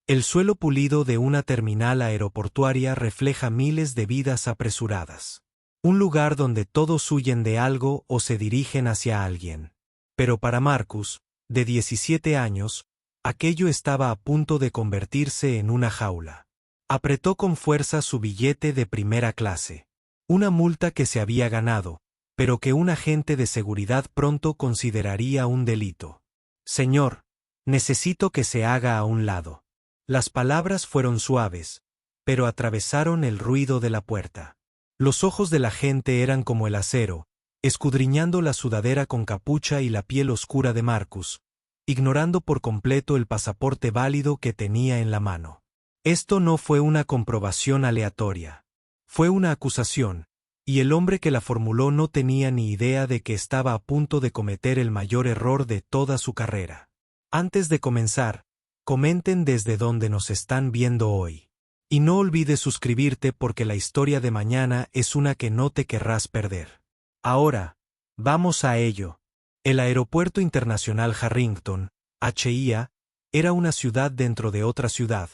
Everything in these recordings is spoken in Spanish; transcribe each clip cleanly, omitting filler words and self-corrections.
El suelo pulido de una terminal aeroportuaria refleja miles de vidas apresuradas. Un lugar donde todos huyen de algo o se dirigen hacia alguien. Pero para Marcus, de 17 años, aquello estaba a punto de convertirse en una jaula. Apretó con fuerza su billete de primera clase. Una multa que se había ganado, pero que un agente de seguridad pronto consideraría un delito. Señor, necesito que se haga a un lado. Las palabras fueron suaves, pero atravesaron el ruido de la puerta. Los ojos de la gente eran como el acero, escudriñando la sudadera con capucha y la piel oscura de Marcus, ignorando por completo el pasaporte válido que tenía en la mano. Esto no fue una comprobación aleatoria. Fue una acusación, y el hombre que la formuló no tenía ni idea de que estaba a punto de cometer el mayor error de toda su carrera. Antes de comenzar, comenten desde donde nos están viendo hoy. Y no olvides suscribirte porque la historia de mañana es una que no te querrás perder. Ahora, vamos a ello. El Aeropuerto Internacional Harrington, HIA, era una ciudad dentro de otra ciudad,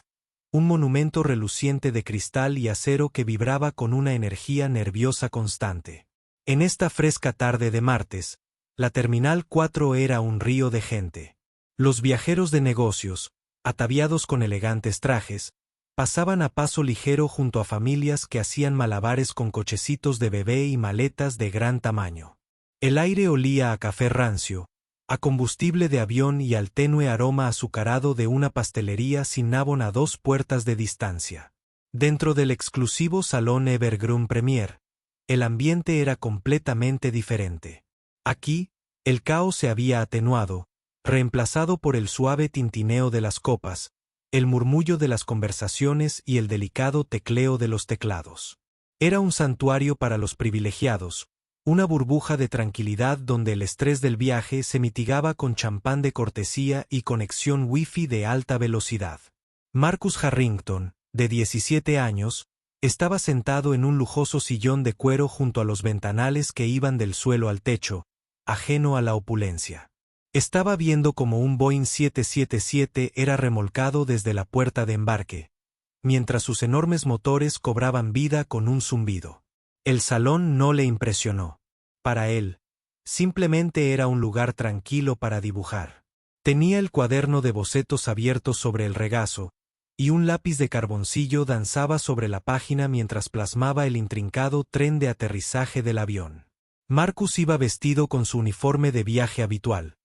un monumento reluciente de cristal y acero que vibraba con una energía nerviosa constante. En esta fresca tarde de martes, la Terminal 4 era un río de gente. Los viajeros de negocios, ataviados con elegantes trajes, pasaban a paso ligero junto a familias que hacían malabares con cochecitos de bebé y maletas de gran tamaño. El aire olía a café rancio, a combustible de avión y al tenue aroma azucarado de una pastelería sin Nabon a 2 puertas de distancia. Dentro del exclusivo salón Evergreen Premier, el ambiente era completamente diferente. Aquí, el caos se había atenuado, reemplazado por el suave tintineo de las copas, el murmullo de las conversaciones y el delicado tecleo de los teclados. Era un santuario para los privilegiados, una burbuja de tranquilidad donde el estrés del viaje se mitigaba con champán de cortesía y conexión Wi-Fi de alta velocidad. Marcus Harrington, de 17 años, estaba sentado en un lujoso sillón de cuero junto a los ventanales que iban del suelo al techo, ajeno a la opulencia. Estaba viendo cómo un Boeing 777 era remolcado desde la puerta de embarque, mientras sus enormes motores cobraban vida con un zumbido. El salón no le impresionó. Para él, simplemente era un lugar tranquilo para dibujar. Tenía el cuaderno de bocetos abierto sobre el regazo, y un lápiz de carboncillo danzaba sobre la página mientras plasmaba el intrincado tren de aterrizaje del avión. Marcus iba vestido con su uniforme de viaje habitual.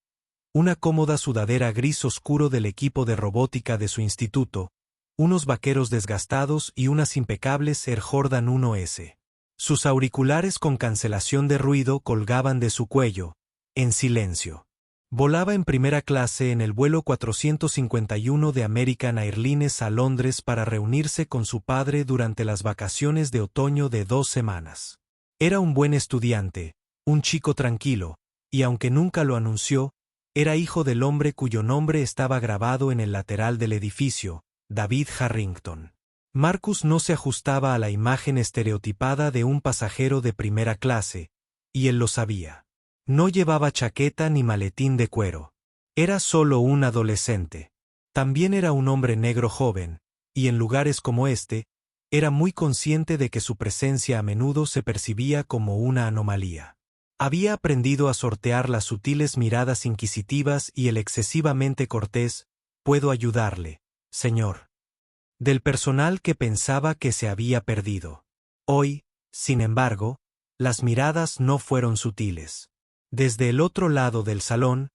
Una cómoda sudadera gris oscuro del equipo de robótica de su instituto, unos vaqueros desgastados y unas impecables Air Jordan 1S. Sus auriculares con cancelación de ruido colgaban de su cuello, en silencio. Volaba en primera clase en el vuelo 451 de American Airlines a Londres para reunirse con su padre durante las vacaciones de otoño de 2 semanas. Era un buen estudiante, un chico tranquilo, y aunque nunca lo anunció, era hijo del hombre cuyo nombre estaba grabado en el lateral del edificio, David Harrington. Marcus no se ajustaba a la imagen estereotipada de un pasajero de primera clase, y él lo sabía. No llevaba chaqueta ni maletín de cuero. Era solo un adolescente. También era un hombre negro joven, y en lugares como este, era muy consciente de que su presencia a menudo se percibía como una anomalía. Había aprendido a sortear las sutiles miradas inquisitivas y el excesivamente cortés, «¿Puedo ayudarle, señor?», del personal que pensaba que se había perdido. Hoy, sin embargo, las miradas no fueron sutiles. Desde el otro lado del salón,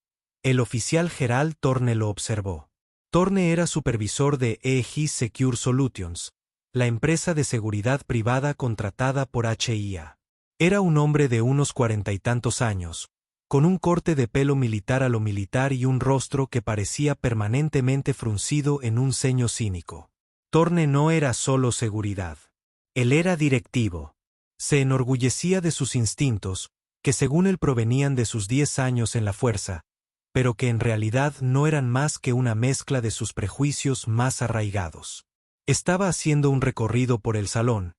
el oficial Gerald Thorne lo observó. Thorne era supervisor de Aegis Secure Solutions, la empresa de seguridad privada contratada por HIA. Era un hombre de unos 40 y tantos años, con un corte de pelo militar a lo militar y un rostro que parecía permanentemente fruncido en un ceño cínico. Thorne no era solo seguridad. Él era directivo. Se enorgullecía de sus instintos, que según él provenían de sus 10 años en la fuerza, pero que en realidad no eran más que una mezcla de sus prejuicios más arraigados. Estaba haciendo un recorrido por el salón,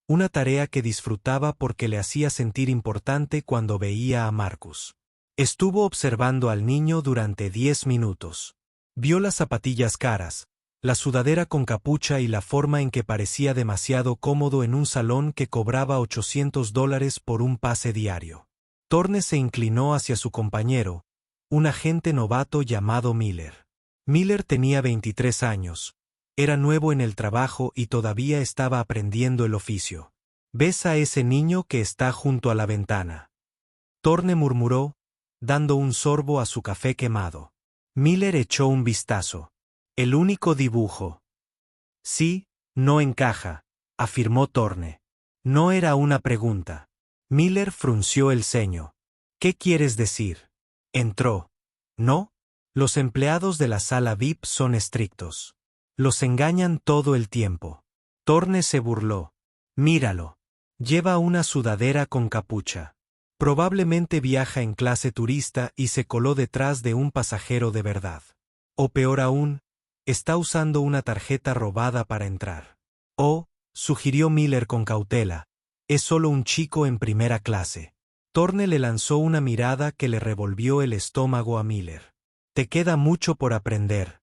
una tarea que disfrutaba porque le hacía sentir importante cuando veía a Marcus. Estuvo observando al niño durante 10 minutos. Vio las zapatillas caras, la sudadera con capucha y la forma en que parecía demasiado cómodo en un salón que cobraba $800 por un pase diario. Thorne se inclinó hacia su compañero, un agente novato llamado Miller. Miller tenía 23 años, era nuevo en el trabajo y todavía estaba aprendiendo el oficio. ¿Ves a ese niño que está junto a la ventana?, Thorne murmuró, dando un sorbo a su café quemado. Miller echó un vistazo. El único dibujo. Sí, no encaja, afirmó Thorne. No era una pregunta. Miller frunció el ceño. ¿Qué quieres decir? Entró. ¿No? Los empleados de la sala VIP son estrictos. Los engañan todo el tiempo. Thorne se burló. Míralo. Lleva una sudadera con capucha. Probablemente viaja en clase turista y se coló detrás de un pasajero de verdad. O peor aún, está usando una tarjeta robada para entrar. Oh, sugirió Miller con cautela, es solo un chico en primera clase. Thorne le lanzó una mirada que le revolvió el estómago a Miller. Te queda mucho por aprender,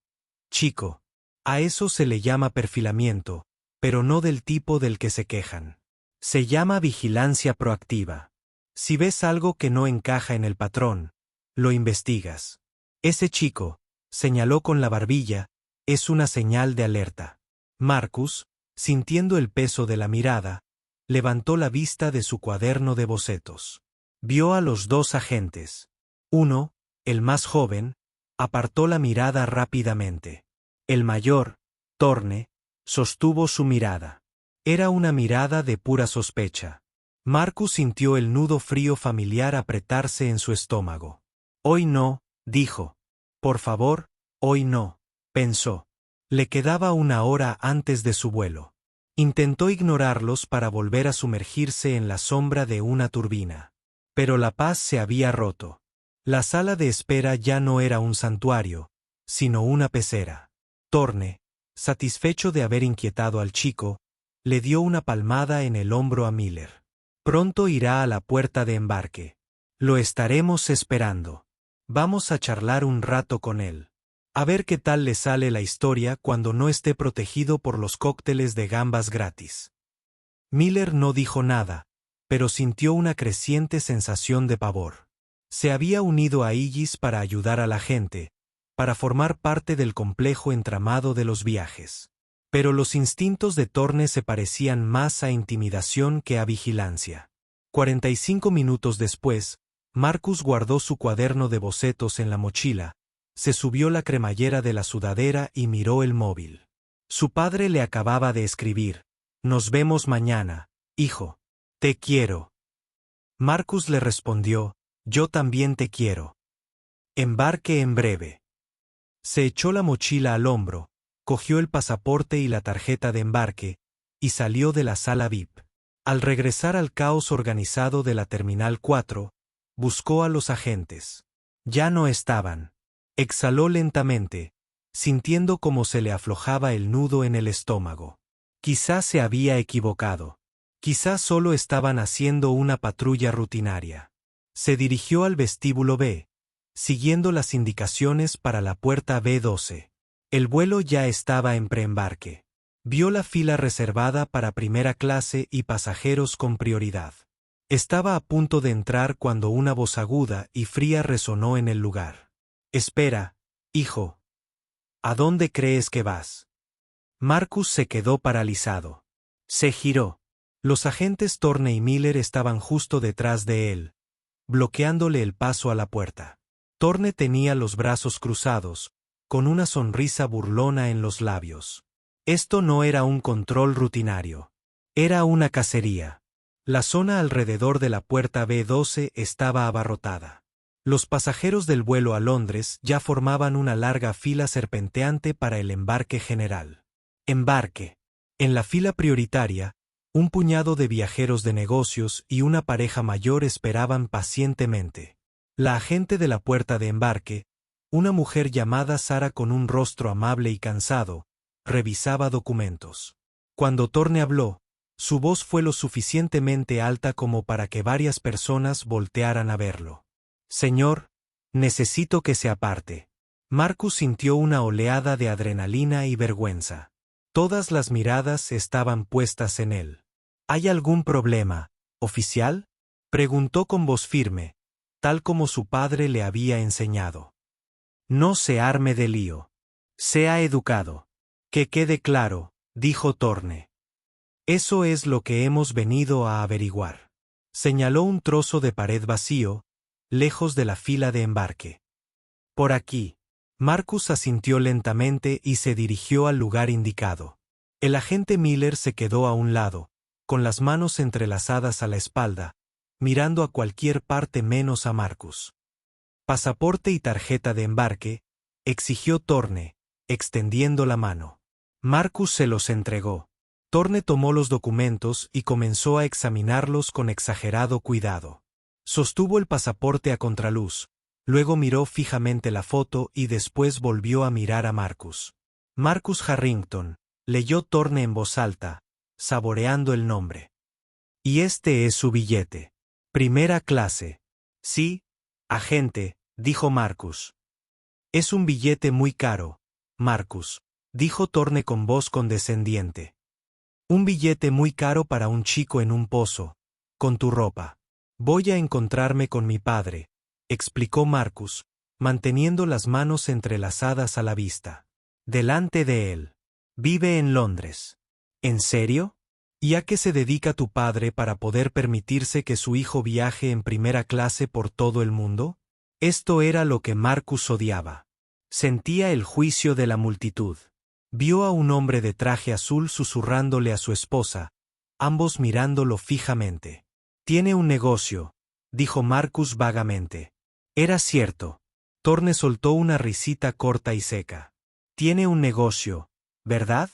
chico. A eso se le llama perfilamiento, pero no del tipo del que se quejan. Se llama vigilancia proactiva. Si ves algo que no encaja en el patrón, lo investigas. Ese chico, señaló con la barbilla, es una señal de alerta. Marcus, sintiendo el peso de la mirada, levantó la vista de su cuaderno de bocetos. Vio a los dos agentes. Uno, el más joven, apartó la mirada rápidamente. El mayor, Thorne, sostuvo su mirada. Era una mirada de pura sospecha. Marcus sintió el nudo frío familiar apretarse en su estómago. Hoy no, dijo. Por favor, hoy no, pensó. Le quedaba una hora antes de su vuelo. Intentó ignorarlos para volver a sumergirse en la sombra de una turbina. Pero la paz se había roto. La sala de espera ya no era un santuario, sino una pecera. Thorne, satisfecho de haber inquietado al chico, le dio una palmada en el hombro a Miller. Pronto irá a la puerta de embarque. Lo estaremos esperando. Vamos a charlar un rato con él. A ver qué tal le sale la historia cuando no esté protegido por los cócteles de gambas gratis. Miller no dijo nada, pero sintió una creciente sensación de pavor. Se había unido a Igis para ayudar a la gente, para formar parte del complejo entramado de los viajes. Pero los instintos de Thorne se parecían más a intimidación que a vigilancia. 45 minutos después, Marcus guardó su cuaderno de bocetos en la mochila, se subió la cremallera de la sudadera y miró el móvil. Su padre le acababa de escribir: «Nos vemos mañana, hijo. Te quiero». Marcus le respondió: «Yo también te quiero. Embarque en breve». Se echó la mochila al hombro, cogió el pasaporte y la tarjeta de embarque, y salió de la sala VIP. Al regresar al caos organizado de la Terminal 4, buscó a los agentes. Ya no estaban. Exhaló lentamente, sintiendo cómo se le aflojaba el nudo en el estómago. Quizás se había equivocado. Quizás solo estaban haciendo una patrulla rutinaria. Se dirigió al vestíbulo B, siguiendo las indicaciones para la puerta B12. El vuelo ya estaba en preembarque. Vio la fila reservada para primera clase y pasajeros con prioridad. Estaba a punto de entrar cuando una voz aguda y fría resonó en el lugar. «Espera, hijo. ¿A dónde crees que vas?» Marcus se quedó paralizado. Se giró. Los agentes Thorne y Miller estaban justo detrás de él, bloqueándole el paso a la puerta. Thorne tenía los brazos cruzados, con una sonrisa burlona en los labios. Esto no era un control rutinario. Era una cacería. La zona alrededor de la puerta B12 estaba abarrotada. Los pasajeros del vuelo a Londres ya formaban una larga fila serpenteante para el embarque general. Embarque. En la fila prioritaria, un puñado de viajeros de negocios y una pareja mayor esperaban pacientemente. La agente de la puerta de embarque, una mujer llamada Sara con un rostro amable y cansado, revisaba documentos. Cuando Thorne habló, su voz fue lo suficientemente alta como para que varias personas voltearan a verlo. «Señor, necesito que se aparte». Marcus sintió una oleada de adrenalina y vergüenza. Todas las miradas estaban puestas en él. ¿Hay algún problema, oficial?, preguntó con voz firme, tal como su padre le había enseñado. No se arme de lío. Sea educado. Que quede claro, dijo Thorne. Eso es lo que hemos venido a averiguar. Señaló un trozo de pared vacío, lejos de la fila de embarque. Por aquí. Marcus asintió lentamente y se dirigió al lugar indicado. El agente Miller se quedó a un lado, con las manos entrelazadas a la espalda, mirando a cualquier parte menos a Marcus. Pasaporte y tarjeta de embarque, exigió Thorne, extendiendo la mano. Marcus se los entregó. Thorne tomó los documentos y comenzó a examinarlos con exagerado cuidado. Sostuvo el pasaporte a contraluz, luego miró fijamente la foto y después volvió a mirar a Marcus. Marcus Harrington, leyó Thorne en voz alta, saboreando el nombre. Y este es su billete. Primera clase. Sí, agente, dijo Marcus. Es un billete muy caro, Marcus, dijo Thorne con voz condescendiente. Un billete muy caro para un chico en un pozo, con tu ropa. Voy a encontrarme con mi padre, explicó Marcus, manteniendo las manos entrelazadas a la vista. Delante de él. Vive en Londres. ¿En serio? ¿Y a qué se dedica tu padre para poder permitirse que su hijo viaje en primera clase por todo el mundo? Esto era lo que Marcus odiaba. Sentía el juicio de la multitud. Vio a un hombre de traje azul susurrándole a su esposa, ambos mirándolo fijamente. Tiene un negocio, dijo Marcus vagamente. Era cierto. Thorne soltó una risita corta y seca. Tiene un negocio, ¿verdad?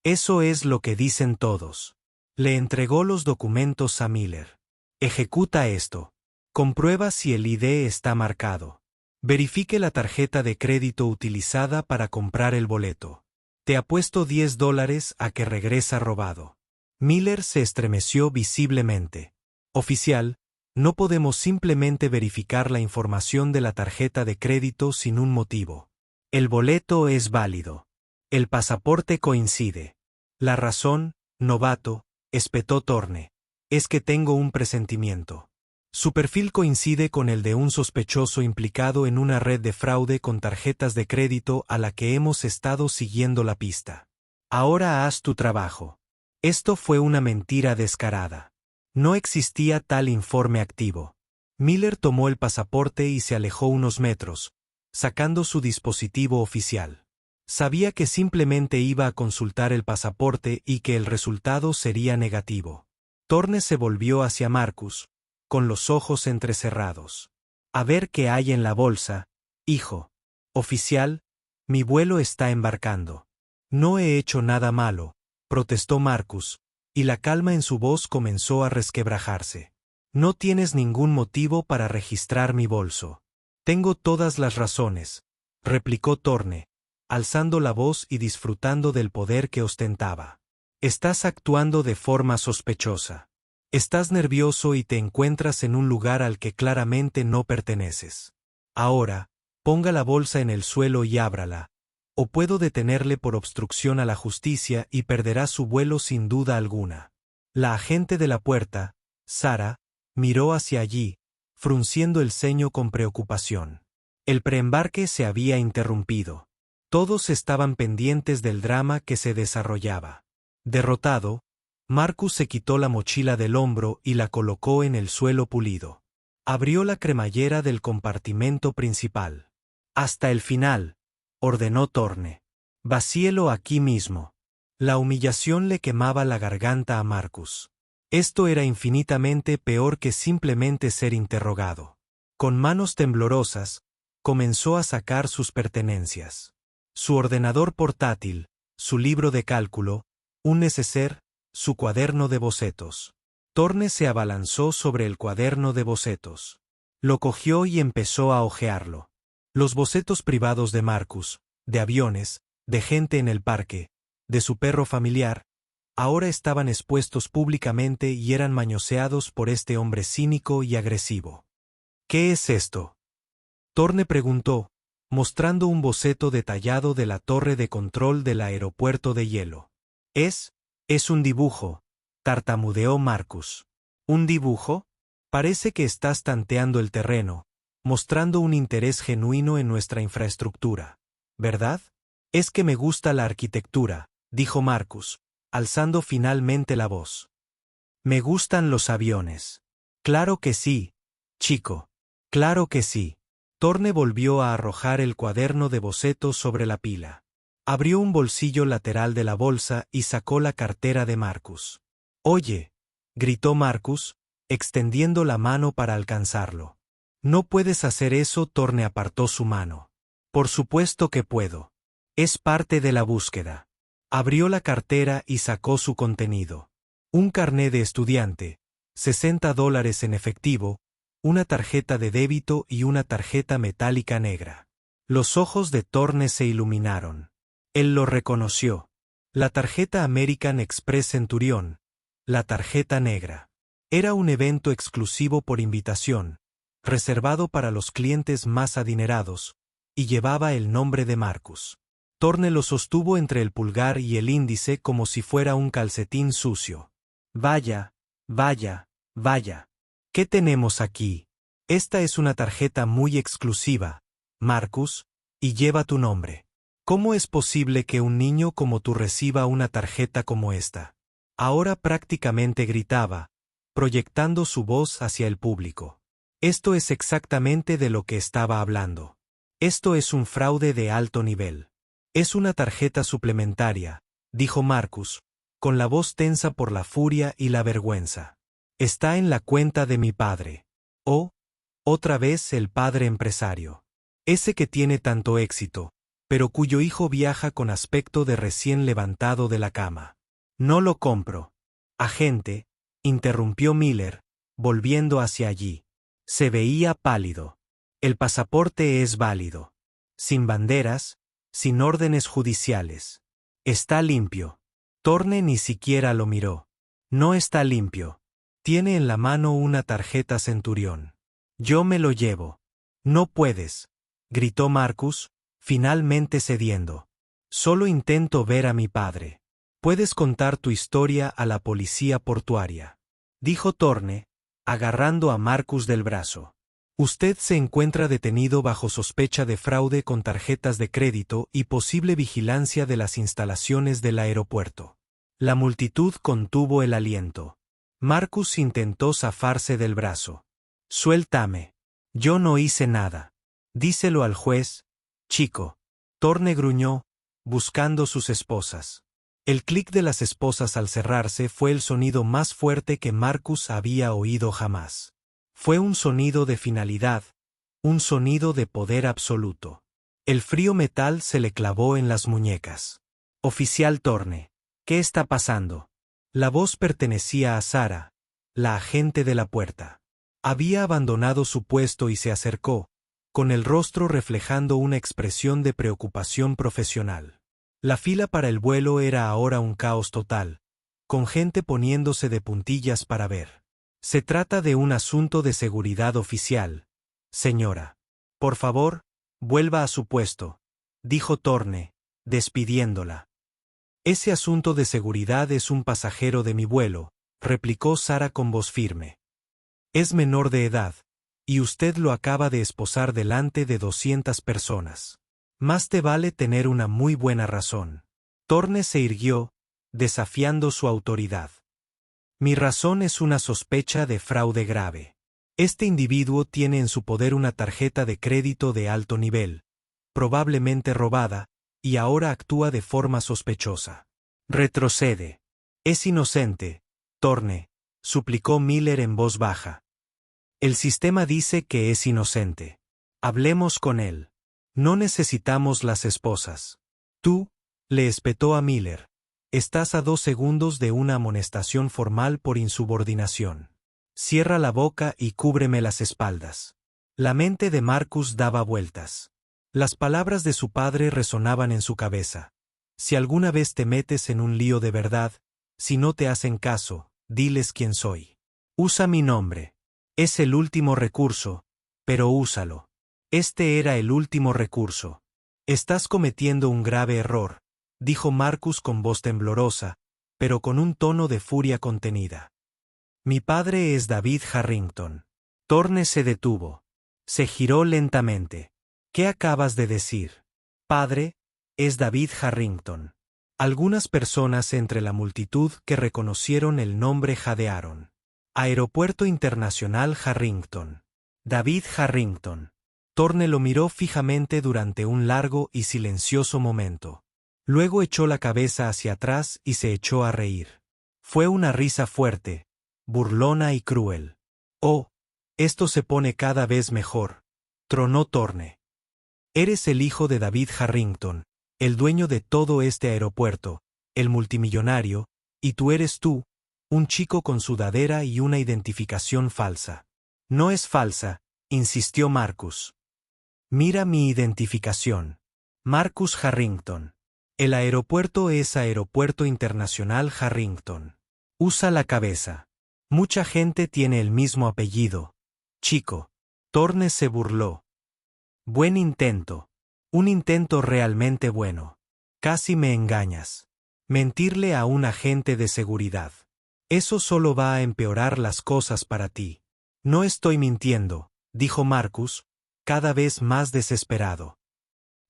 Eso es lo que dicen todos. Le entregó los documentos a Miller. Ejecuta esto. Comprueba si el ID está marcado. Verifique la tarjeta de crédito utilizada para comprar el boleto. Te apuesto $10 a que regresa robado. Miller se estremeció visiblemente. Oficial, no podemos simplemente verificar la información de la tarjeta de crédito sin un motivo. El boleto es válido. El pasaporte coincide. La razón, novato, espetó Thorne, es que tengo un presentimiento. Su perfil coincide con el de un sospechoso implicado en una red de fraude con tarjetas de crédito a la que hemos estado siguiendo la pista. Ahora haz tu trabajo. Esto fue una mentira descarada. No existía tal informe activo. Miller tomó el pasaporte y se alejó unos metros, sacando su dispositivo oficial. Sabía que simplemente iba a consultar el pasaporte y que el resultado sería negativo. Thorne se volvió hacia Marcus, con los ojos entrecerrados. A ver qué hay en la bolsa, hijo. Oficial, mi vuelo está embarcando. No he hecho nada malo, protestó Marcus, y la calma en su voz comenzó a resquebrajarse. No tienes ningún motivo para registrar mi bolso. Tengo todas las razones, replicó Thorne, alzando la voz y disfrutando del poder que ostentaba. Estás actuando de forma sospechosa. Estás nervioso y te encuentras en un lugar al que claramente no perteneces. Ahora, ponga la bolsa en el suelo y ábrala, o puedo detenerle por obstrucción a la justicia y perderá su vuelo sin duda alguna. La agente de la puerta, Sara, miró hacia allí, frunciendo el ceño con preocupación. El preembarque se había interrumpido. Todos estaban pendientes del drama que se desarrollaba. Derrotado, Marcus se quitó la mochila del hombro y la colocó en el suelo pulido. Abrió la cremallera del compartimento principal. Hasta el final, ordenó Thorne. Vacíelo aquí mismo. La humillación le quemaba la garganta a Marcus. Esto era infinitamente peor que simplemente ser interrogado. Con manos temblorosas, comenzó a sacar sus pertenencias. Su ordenador portátil, su libro de cálculo, un neceser, su cuaderno de bocetos. Thorne se abalanzó sobre el cuaderno de bocetos. Lo cogió y empezó a hojearlo. Los bocetos privados de Marcus, de aviones, de gente en el parque, de su perro familiar, ahora estaban expuestos públicamente y eran mañoseados por este hombre cínico y agresivo. ¿Qué es esto?, Thorne preguntó, mostrando un boceto detallado de la torre de control del aeropuerto de hielo. Es un dibujo, tartamudeó Marcus. ¿Un dibujo? Parece que estás tanteando el terreno, mostrando un interés genuino en nuestra infraestructura, ¿verdad? Es que me gusta la arquitectura, dijo Marcus, alzando finalmente la voz. Me gustan los aviones. Claro que sí, chico. Claro que sí. Thorne volvió a arrojar el cuaderno de bocetos sobre la pila. Abrió un bolsillo lateral de la bolsa y sacó la cartera de Marcus. Oye, gritó Marcus, extendiendo la mano para alcanzarlo. No puedes hacer eso. Thorne apartó su mano. Por supuesto que puedo. Es parte de la búsqueda. Abrió la cartera y sacó su contenido. Un carné de estudiante, $60 en efectivo, una tarjeta de débito y una tarjeta metálica negra. Los ojos de Thorne se iluminaron. Él lo reconoció. La tarjeta American Express Centurion, la tarjeta negra. Era un evento exclusivo por invitación, reservado para los clientes más adinerados, y llevaba el nombre de Marcus. Thorne lo sostuvo entre el pulgar y el índice como si fuera un calcetín sucio. Vaya, vaya, vaya. ¿Qué tenemos aquí? Esta es una tarjeta muy exclusiva, Marcus, y lleva tu nombre. ¿Cómo es posible que un niño como tú reciba una tarjeta como esta? Ahora prácticamente gritaba, proyectando su voz hacia el público. Esto es exactamente de lo que estaba hablando. Esto es un fraude de alto nivel. Es una tarjeta suplementaria, dijo Marcus, con la voz tensa por la furia y la vergüenza. Está en la cuenta de mi padre. Oh, otra vez el padre empresario. Ese que tiene tanto éxito, pero cuyo hijo viaja con aspecto de recién levantado de la cama. No lo compro. Agente, interrumpió Miller, volviendo hacia allí. Se veía pálido. El pasaporte es válido. Sin banderas, sin órdenes judiciales. Está limpio. Thorne ni siquiera lo miró. No está limpio. Tiene en la mano una tarjeta Centurión. Yo me lo llevo. No puedes, gritó Marcus, finalmente cediendo. Solo intento ver a mi padre. Puedes contar tu historia a la policía portuaria, dijo Thorne, agarrando a Marcus del brazo. Usted se encuentra detenido bajo sospecha de fraude con tarjetas de crédito y posible vigilancia de las instalaciones del aeropuerto. La multitud contuvo el aliento. Marcus intentó zafarse del brazo. Suéltame. Yo no hice nada. Díselo al juez, chico. Thorne gruñó, buscando sus esposas. El clic de las esposas al cerrarse fue el sonido más fuerte que Marcus había oído jamás. Fue un sonido de finalidad, un sonido de poder absoluto. El frío metal se le clavó en las muñecas. Oficial Thorne, ¿qué está pasando? La voz pertenecía a Sarah, la agente de la puerta. Había abandonado su puesto y se acercó, con el rostro reflejando una expresión de preocupación profesional. La fila para el vuelo era ahora un caos total, con gente poniéndose de puntillas para ver. Se trata de un asunto de seguridad oficial, señora. Por favor, vuelva a su puesto, dijo Thorne, despidiéndola. Ese asunto de seguridad es un pasajero de mi vuelo, replicó Sarah con voz firme. Es menor de edad, y usted lo acaba de esposar delante de 200 personas. Más te vale tener una muy buena razón. Thorne se irguió, desafiando su autoridad. Mi razón es una sospecha de fraude grave. Este individuo tiene en su poder una tarjeta de crédito de alto nivel, probablemente robada, y ahora actúa de forma sospechosa. Retrocede. Es inocente, Thorne, suplicó Miller en voz baja. El sistema dice que es inocente. Hablemos con él. No necesitamos las esposas. Tú, le espetó a Miller. Estás a 2 segundos de una amonestación formal por insubordinación. Cierra la boca y cúbreme las espaldas. La mente de Marcus daba vueltas. Las palabras de su padre resonaban en su cabeza. Si alguna vez te metes en un lío de verdad, si no te hacen caso, diles quién soy. Usa mi nombre. Es el último recurso, pero úsalo. Este era el último recurso. Estás cometiendo un grave error, dijo Marcus con voz temblorosa, pero con un tono de furia contenida. Mi padre es David Harrington. Thorne se detuvo. Se giró lentamente. ¿Qué acabas de decir? Padre, es David Harrington. Algunas personas entre la multitud que reconocieron el nombre jadearon. Aeropuerto Internacional Harrington. David Harrington. Thorne lo miró fijamente durante un largo y silencioso momento. Luego echó la cabeza hacia atrás y se echó a reír. Fue una risa fuerte, burlona y cruel. Oh, esto se pone cada vez mejor, tronó Thorne. Eres el hijo de David Harrington, el dueño de todo este aeropuerto, el multimillonario, y tú eres tú, un chico con sudadera y una identificación falsa. No es falsa, insistió Marcus. Mira mi identificación. Marcus Harrington. El aeropuerto es Aeropuerto Internacional Harrington. Usa la cabeza. Mucha gente tiene el mismo apellido. Chico. Thorne se burló. Buen intento. Un intento realmente bueno. Casi me engañas. Mentirle a un agente de seguridad. Eso solo va a empeorar las cosas para ti. No estoy mintiendo, dijo Marcus, cada vez más desesperado.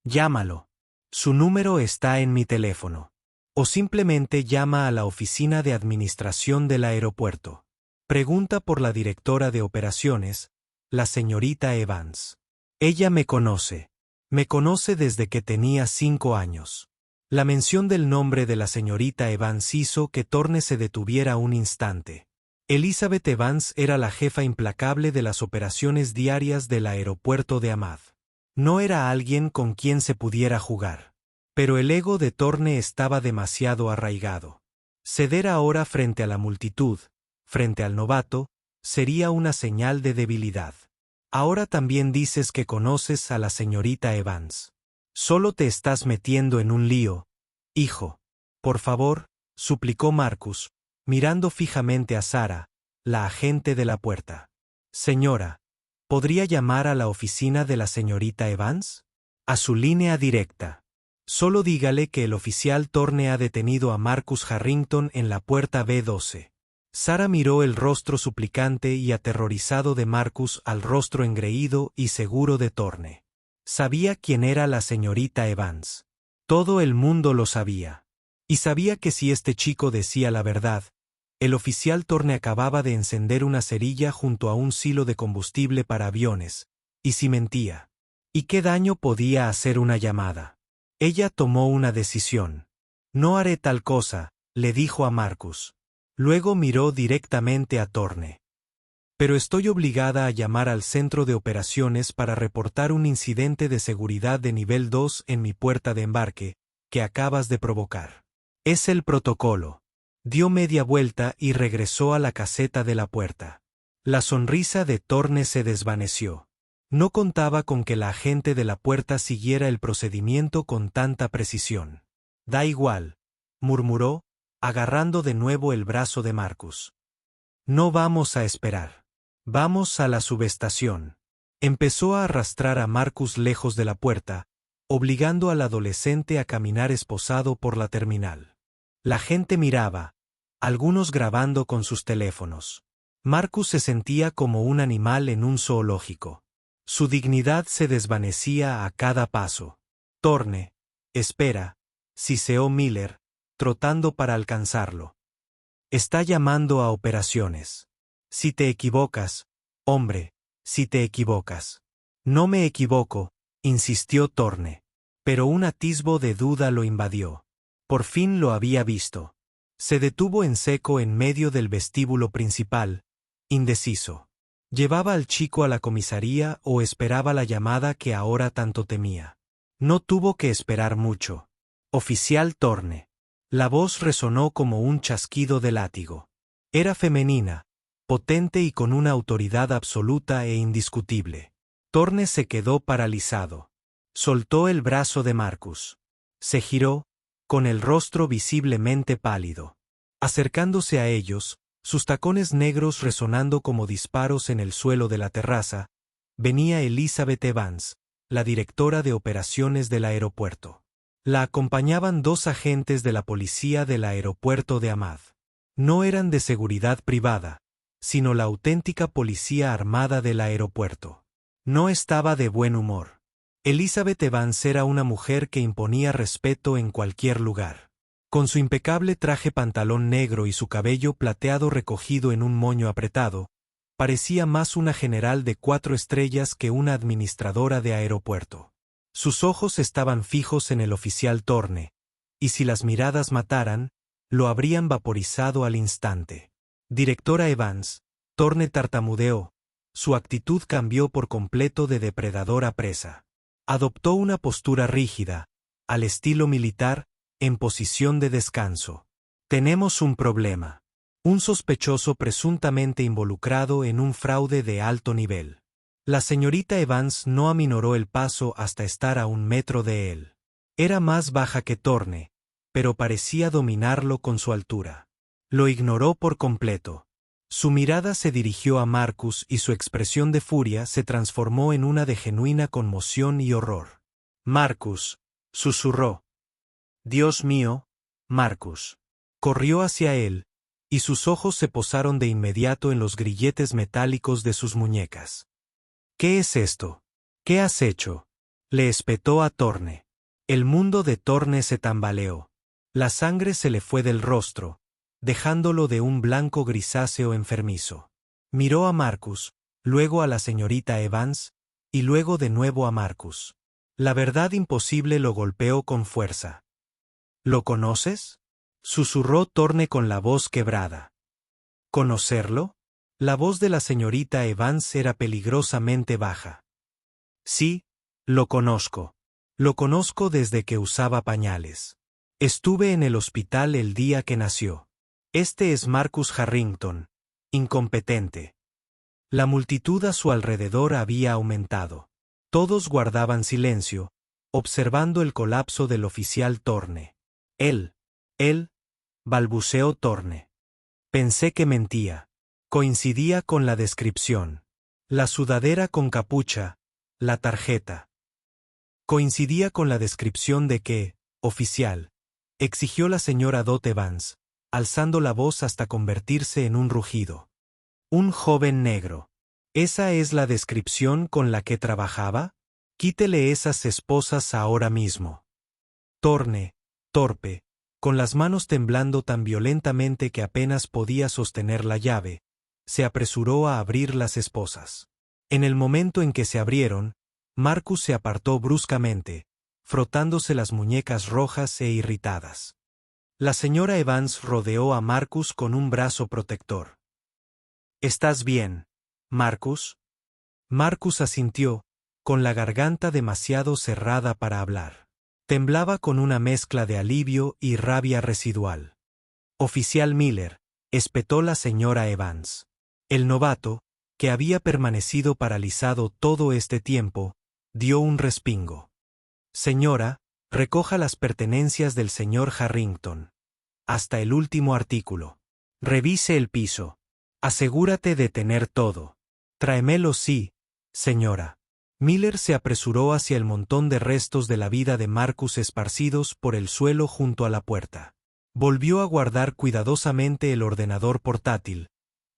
Llámalo. Su número está en mi teléfono. O simplemente llama a la oficina de administración del aeropuerto. Pregunta por la directora de operaciones, la señorita Evans. Ella me conoce. Me conoce desde que tenía 5 años. La mención del nombre de la señorita Evans hizo que Thorne se detuviera un instante. Elizabeth Evans era la jefa implacable de las operaciones diarias del aeropuerto de Ahmad. No era alguien con quien se pudiera jugar. Pero el ego de Thorne estaba demasiado arraigado. Ceder ahora frente a la multitud, frente al novato, sería una señal de debilidad. Ahora también dices que conoces a la señorita Evans. Solo te estás metiendo en un lío, hijo. Por favor, suplicó Marcus, mirando fijamente a Sarah, la agente de la puerta. Señora, ¿podría llamar a la oficina de la señorita Evans? A su línea directa. Solo dígale que el oficial Thorne ha detenido a Marcus Harrington en la puerta B12. Sarah miró el rostro suplicante y aterrorizado de Marcus al rostro engreído y seguro de Thorne. Sabía quién era la señorita Evans. Todo el mundo lo sabía. Y sabía que si este chico decía la verdad, el oficial Thorne acababa de encender una cerilla junto a un silo de combustible para aviones, y si mentía. ¿Y qué daño podía hacer una llamada? Ella tomó una decisión. No haré tal cosa, le dijo a Marcus. Luego miró directamente a Thorne. Pero estoy obligada a llamar al centro de operaciones para reportar un incidente de seguridad de nivel 2 en mi puerta de embarque, que acabas de provocar. Es el protocolo. Dio media vuelta y regresó a la caseta de la puerta. La sonrisa de Thorne se desvaneció. No contaba con que la agente de la puerta siguiera el procedimiento con tanta precisión. Da igual, murmuró, agarrando de nuevo el brazo de Marcus. No vamos a esperar. Vamos a la subestación. Empezó a arrastrar a Marcus lejos de la puerta, obligando al adolescente a caminar esposado por la terminal. La gente miraba, algunos grabando con sus teléfonos. Marcus se sentía como un animal en un zoológico. Su dignidad se desvanecía a cada paso. Thorne, espera, siseó Miller, trotando para alcanzarlo. Está llamando a operaciones. Si te equivocas, hombre, si te equivocas. No me equivoco, insistió Thorne. Pero un atisbo de duda lo invadió. Por fin lo había visto. Se detuvo en seco en medio del vestíbulo principal, indeciso. ¿Llevaba al chico a la comisaría o esperaba la llamada que ahora tanto temía? No tuvo que esperar mucho. Oficial Thorne. La voz resonó como un chasquido de látigo. Era femenina, potente y con una autoridad absoluta e indiscutible. Thorne se quedó paralizado. Soltó el brazo de Marcus. Se giró, con el rostro visiblemente pálido. Acercándose a ellos, sus tacones negros resonando como disparos en el suelo de la terraza, venía Elizabeth Evans, la directora de operaciones del aeropuerto. La acompañaban 2 agentes de la policía del aeropuerto de Ahmad. No eran de seguridad privada, sino la auténtica policía armada del aeropuerto. No estaba de buen humor. Elizabeth Evans era una mujer que imponía respeto en cualquier lugar. Con su impecable traje pantalón negro y su cabello plateado recogido en un moño apretado, parecía más una general de 4 estrellas que una administradora de aeropuerto. Sus ojos estaban fijos en el oficial Thorne, y si las miradas mataran, lo habrían vaporizado al instante. Directora Evans, Thorne tartamudeó. Su actitud cambió por completo de depredador a presa. Adoptó una postura rígida, al estilo militar, en posición de descanso. Tenemos un problema. Un sospechoso presuntamente involucrado en un fraude de alto nivel. La señorita Evans no aminoró el paso hasta estar a 1 metro de él. Era más baja que Thorne, pero parecía dominarlo con su altura. Lo ignoró por completo. Su mirada se dirigió a Marcus y su expresión de furia se transformó en una de genuina conmoción y horror. Marcus, susurró. Dios mío, Marcus. Corrió hacia él, y sus ojos se posaron de inmediato en los grilletes metálicos de sus muñecas. ¿Qué es esto? ¿Qué has hecho? Le espetó a Thorne. El mundo de Thorne se tambaleó. La sangre se le fue del rostro, dejándolo de un blanco grisáceo enfermizo. Miró a Marcus, luego a la señorita Evans, y luego de nuevo a Marcus. La verdad imposible lo golpeó con fuerza. ¿Lo conoces? Susurró Thorne con la voz quebrada. ¿Conocerlo? La voz de la señorita Evans era peligrosamente baja. Sí, lo conozco. Lo conozco desde que usaba pañales. Estuve en el hospital el día que nació. Este es Marcus Harrington, incompetente. La multitud a su alrededor había aumentado. Todos guardaban silencio, observando el colapso del oficial Thorne. Él, balbuceó Thorne. Pensé que mentía. Coincidía con la descripción. La sudadera con capucha, la tarjeta. Coincidía con la descripción de que, oficial, exigió la señora Dot Evans, alzando la voz hasta convertirse en un rugido. Un joven negro. ¿Esa es la descripción con la que trabajaba? Quítele esas esposas ahora mismo. Thorne, torpe, con las manos temblando tan violentamente que apenas podía sostener la llave, se apresuró a abrir las esposas. En el momento en que se abrieron, Marcus se apartó bruscamente, frotándose las muñecas rojas e irritadas. La señora Evans rodeó a Marcus con un brazo protector. ¿Estás bien, Marcus? Marcus asintió, con la garganta demasiado cerrada para hablar. Temblaba con una mezcla de alivio y rabia residual. Oficial Miller, espetó la señora Evans. El novato, que había permanecido paralizado todo este tiempo, dio un respingo. Señora, recoja las pertenencias del señor Harrington. Hasta el último artículo. Revise el piso. Asegúrate de tener todo. Tráemelo sí, señora. Miller se apresuró hacia el montón de restos de la vida de Marcus esparcidos por el suelo junto a la puerta. Volvió a guardar cuidadosamente el ordenador portátil,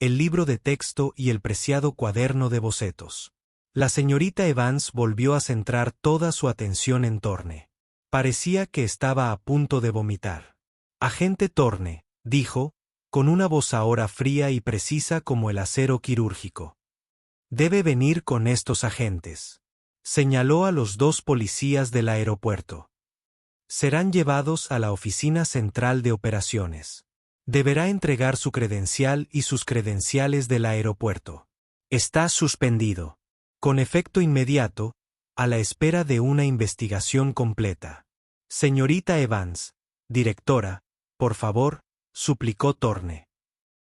el libro de texto y el preciado cuaderno de bocetos. La señorita Evans volvió a centrar toda su atención en Thorne. Parecía que estaba a punto de vomitar. Agente Thorne, dijo, con una voz ahora fría y precisa como el acero quirúrgico. Debe venir con estos agentes. Señaló a los 2 policías del aeropuerto. Serán llevados a la oficina central de operaciones. Deberá entregar su credencial y sus credenciales del aeropuerto. Está suspendido. Con efecto inmediato, a la espera de una investigación completa. Señorita Evans, directora, por favor, suplicó Thorne.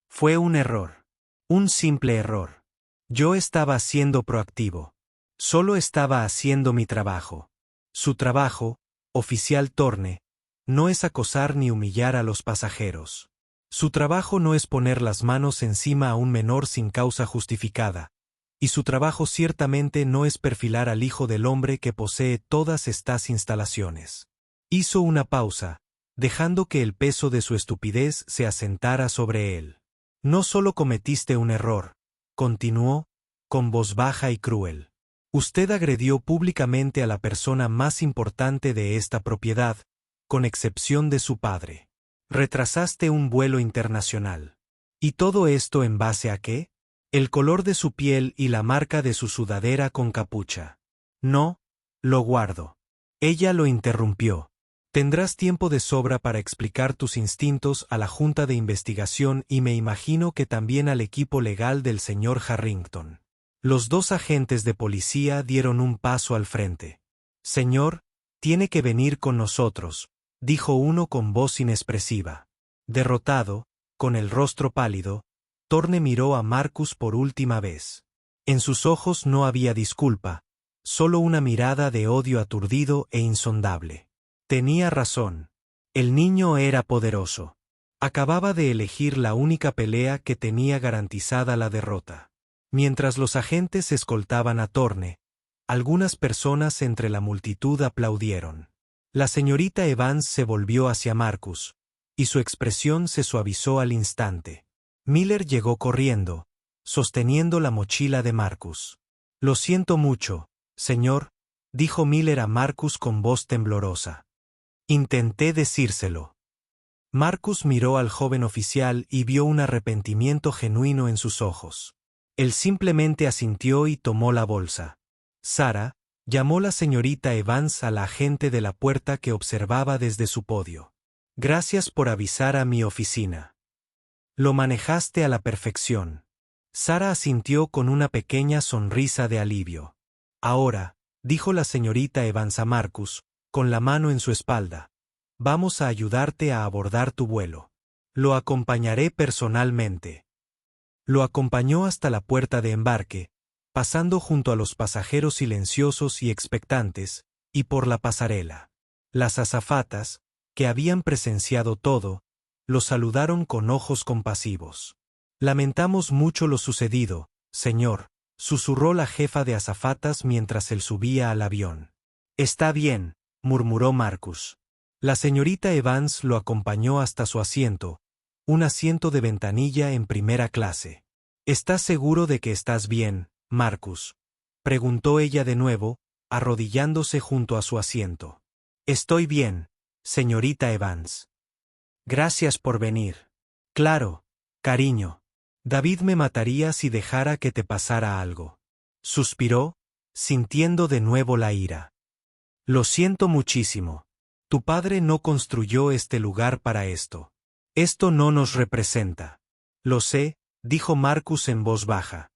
Fue un error. Un simple error. Yo estaba siendo proactivo. Solo estaba haciendo mi trabajo. Su trabajo, oficial Thorne, no es acosar ni humillar a los pasajeros. Su trabajo no es poner las manos encima a un menor sin causa justificada, y su trabajo ciertamente no es perfilar al hijo del hombre que posee todas estas instalaciones. Hizo una pausa, dejando que el peso de su estupidez se asentara sobre él. No solo cometiste un error, continuó, con voz baja y cruel. Usted agredió públicamente a la persona más importante de esta propiedad, con excepción de su padre. Retrasaste un vuelo internacional. ¿Y todo esto en base a qué? El color de su piel y la marca de su sudadera con capucha. No, lo guardo. Ella lo interrumpió. Tendrás tiempo de sobra para explicar tus instintos a la Junta de Investigación y me imagino que también al equipo legal del señor Harrington. Los dos agentes de policía dieron un paso al frente. Señor, tiene que venir con nosotros, dijo uno con voz inexpresiva. Derrotado, con el rostro pálido, Thorne miró a Marcus por última vez. En sus ojos no había disculpa, solo una mirada de odio aturdido e insondable. Tenía razón. El niño era poderoso. Acababa de elegir la única pelea que tenía garantizada la derrota. Mientras los agentes escoltaban a Thorne, algunas personas entre la multitud aplaudieron. La señorita Evans se volvió hacia Marcus, y su expresión se suavizó al instante. Miller llegó corriendo, sosteniendo la mochila de Marcus. Lo siento mucho, señor, dijo Miller a Marcus con voz temblorosa. Intenté decírselo. Marcus miró al joven oficial y vio un arrepentimiento genuino en sus ojos. Él simplemente asintió y tomó la bolsa. Sarah, llamó la señorita Evans a la agente de la puerta que observaba desde su podio. Gracias por avisar a mi oficina. Lo manejaste a la perfección. Sarah asintió con una pequeña sonrisa de alivio. Ahora, dijo la señorita Evans a Marcus, con la mano en su espalda, vamos a ayudarte a abordar tu vuelo. Lo acompañaré personalmente. Lo acompañó hasta la puerta de embarque, pasando junto a los pasajeros silenciosos y expectantes, y por la pasarela. Las azafatas, que habían presenciado todo, lo saludaron con ojos compasivos. Lamentamos mucho lo sucedido, señor, susurró la jefa de azafatas mientras él subía al avión. Está bien, murmuró Marcus. La señorita Evans lo acompañó hasta su asiento, un asiento de ventanilla en primera clase. ¿Estás seguro de que estás bien, Marcus?, preguntó ella de nuevo, arrodillándose junto a su asiento. Estoy bien, señorita Evans. Gracias por venir. Claro, cariño. David me mataría si dejara que te pasara algo. Suspiró, sintiendo de nuevo la ira. Lo siento muchísimo. Tu padre no construyó este lugar para esto. Esto no nos representa. Lo sé, dijo Marcus en voz baja.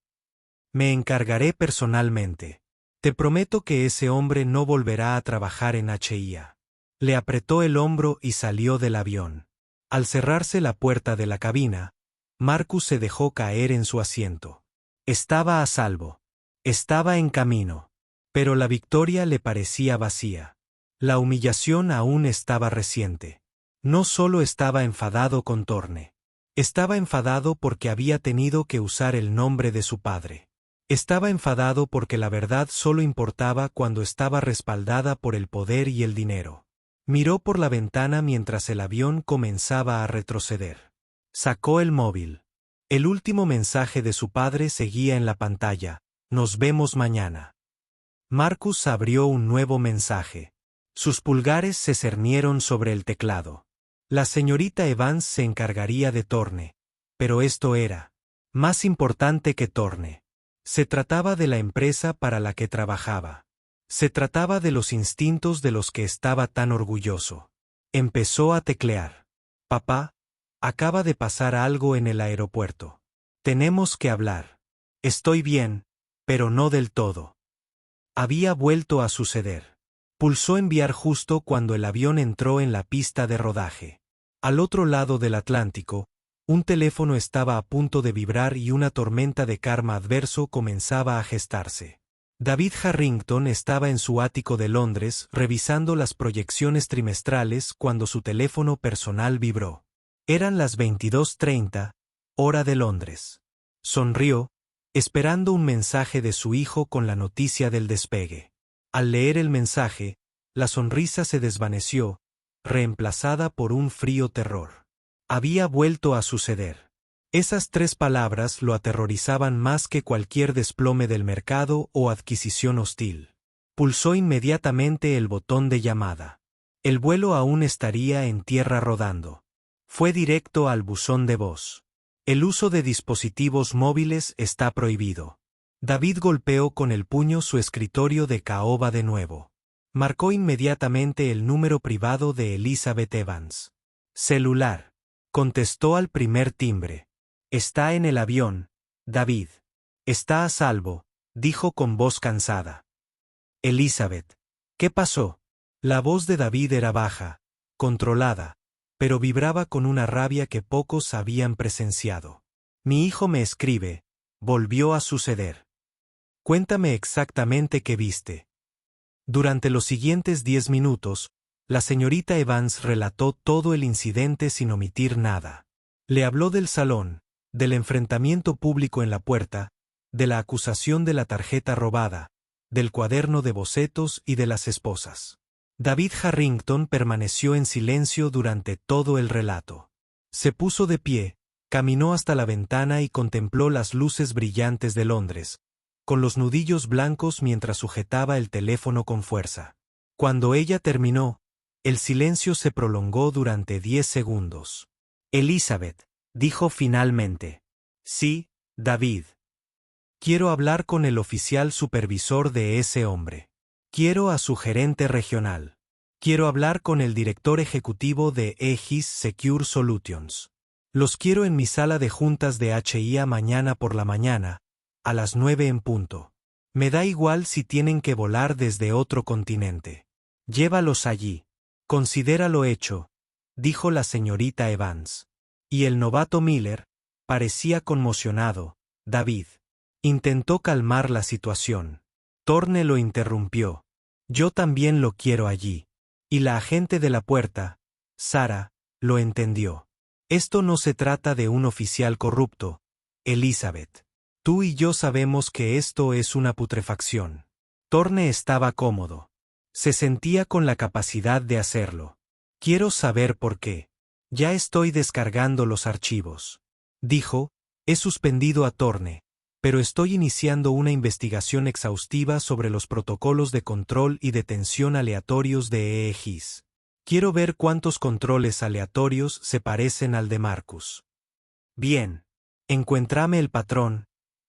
Me encargaré personalmente. Te prometo que ese hombre no volverá a trabajar en HIA. Le apretó el hombro y salió del avión. Al cerrarse la puerta de la cabina, Marcus se dejó caer en su asiento. Estaba a salvo. Estaba en camino. Pero la victoria le parecía vacía. La humillación aún estaba reciente. No solo estaba enfadado con Thorne. Estaba enfadado porque había tenido que usar el nombre de su padre. Estaba enfadado porque la verdad solo importaba cuando estaba respaldada por el poder y el dinero. Miró por la ventana mientras el avión comenzaba a retroceder. Sacó el móvil. El último mensaje de su padre seguía en la pantalla. Nos vemos mañana. Marcus abrió un nuevo mensaje. Sus pulgares se cernieron sobre el teclado. La señorita Evans se encargaría de Thorne, pero esto era más importante que Thorne. Se trataba de la empresa para la que trabajaba. Se trataba de los instintos de los que estaba tan orgulloso. Empezó a teclear. Papá, acaba de pasar algo en el aeropuerto. Tenemos que hablar. Estoy bien, pero no del todo. Había vuelto a suceder. Pulsó enviar justo cuando el avión entró en la pista de rodaje. Al otro lado del Atlántico, un teléfono estaba a punto de vibrar y una tormenta de karma adverso comenzaba a gestarse. David Harrington estaba en su ático de Londres revisando las proyecciones trimestrales cuando su teléfono personal vibró. Eran las 22:30, hora de Londres. Sonrió, esperando un mensaje de su hijo con la noticia del despegue. Al leer el mensaje, la sonrisa se desvaneció, reemplazada por un frío terror. Había vuelto a suceder. Esas 3 palabras lo aterrorizaban más que cualquier desplome del mercado o adquisición hostil. Pulsó inmediatamente el botón de llamada. El vuelo aún estaría en tierra rodando. Fue directo al buzón de voz. El uso de dispositivos móviles está prohibido. David golpeó con el puño su escritorio de caoba de nuevo. Marcó inmediatamente el número privado de Elizabeth Evans. Celular. Contestó al primer timbre. Está en el avión, David. Está a salvo, dijo con voz cansada. Elizabeth. ¿Qué pasó? La voz de David era baja, controlada, pero vibraba con una rabia que pocos habían presenciado. Mi hijo me escribe. Volvió a suceder. Cuéntame exactamente qué viste. Durante los siguientes 10 minutos, la señorita Evans relató todo el incidente sin omitir nada. Le habló del salón, del enfrentamiento público en la puerta, de la acusación de la tarjeta robada, del cuaderno de bocetos y de las esposas. David Harrington permaneció en silencio durante todo el relato. Se puso de pie, caminó hasta la ventana y contempló las luces brillantes de Londres, con los nudillos blancos mientras sujetaba el teléfono con fuerza. Cuando ella terminó, el silencio se prolongó durante 10 segundos. Elizabeth, dijo finalmente. Sí, David. Quiero hablar con el oficial supervisor de ese hombre. Quiero a su gerente regional. Quiero hablar con el director ejecutivo de Aegis Secure Solutions. Los quiero en mi sala de juntas de HIA mañana por la mañana, a las 9 en punto. Me da igual si tienen que volar desde otro continente. Llévalos allí. Considéralo hecho, dijo la señorita Evans. Y el novato Miller parecía conmocionado. David intentó calmar la situación. Thorne lo interrumpió. Yo también lo quiero allí. Y la agente de la puerta, Sara, lo entendió. Esto no se trata de un oficial corrupto, Elizabeth. Tú y yo sabemos que esto es una putrefacción. Thorne estaba cómodo. Se sentía con la capacidad de hacerlo. Quiero saber por qué. Ya estoy descargando los archivos. Dijo, he suspendido a Thorne, pero estoy iniciando una investigación exhaustiva sobre los protocolos de control y detención aleatorios de Aegis. Quiero ver cuántos controles aleatorios se parecen al de Marcus. Bien. Encuéntrame el patrón,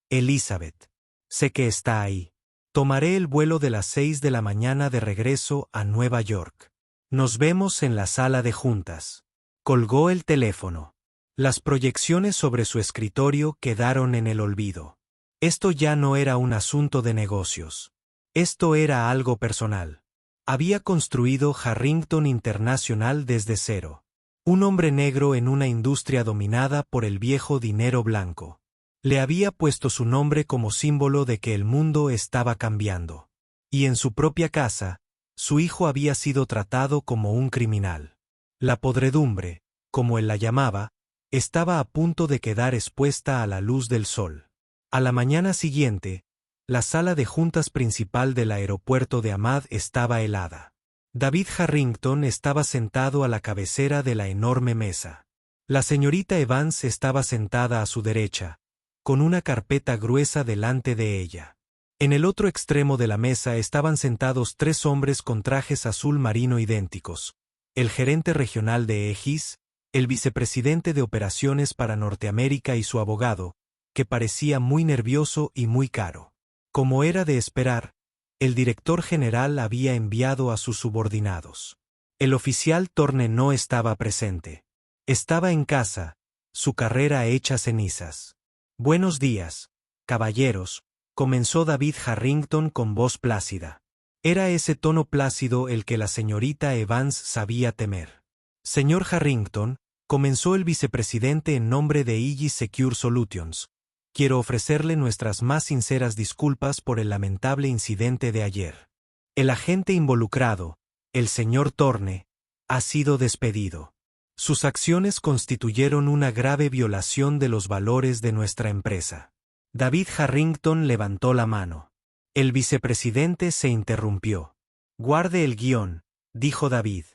Elizabeth. Sé que está ahí. Tomaré el vuelo de las 6 de la mañana de regreso a Nueva York. Nos vemos en la sala de juntas. Colgó el teléfono. Las proyecciones sobre su escritorio quedaron en el olvido. Esto ya no era un asunto de negocios. Esto era algo personal. Había construido Harrington International desde cero. Un hombre negro en una industria dominada por el viejo dinero blanco. Le había puesto su nombre como símbolo de que el mundo estaba cambiando. Y en su propia casa, su hijo había sido tratado como un criminal. La podredumbre, como él la llamaba, estaba a punto de quedar expuesta a la luz del sol. A la mañana siguiente, la sala de juntas principal del aeropuerto de Ahmad estaba helada. David Harrington estaba sentado a la cabecera de la enorme mesa. La señorita Evans estaba sentada a su derecha, con una carpeta gruesa delante de ella. En el otro extremo de la mesa estaban sentados 3 hombres con trajes azul marino idénticos: el gerente regional de Aegis, el vicepresidente de operaciones para Norteamérica y su abogado, que parecía muy nervioso y muy caro. Como era de esperar, el director general había enviado a sus subordinados. El oficial Thorne no estaba presente. Estaba en casa, su carrera hecha cenizas. Buenos días, caballeros, comenzó David Harrington con voz plácida. Era ese tono plácido el que la señorita Evans sabía temer. Señor Harrington, comenzó el vicepresidente en nombre de Aegis Secure Solutions. Quiero ofrecerle nuestras más sinceras disculpas por el lamentable incidente de ayer. El agente involucrado, el señor Thorne, ha sido despedido. Sus acciones constituyeron una grave violación de los valores de nuestra empresa. David Harrington levantó la mano. El vicepresidente se interrumpió. Guarde el guión, dijo David.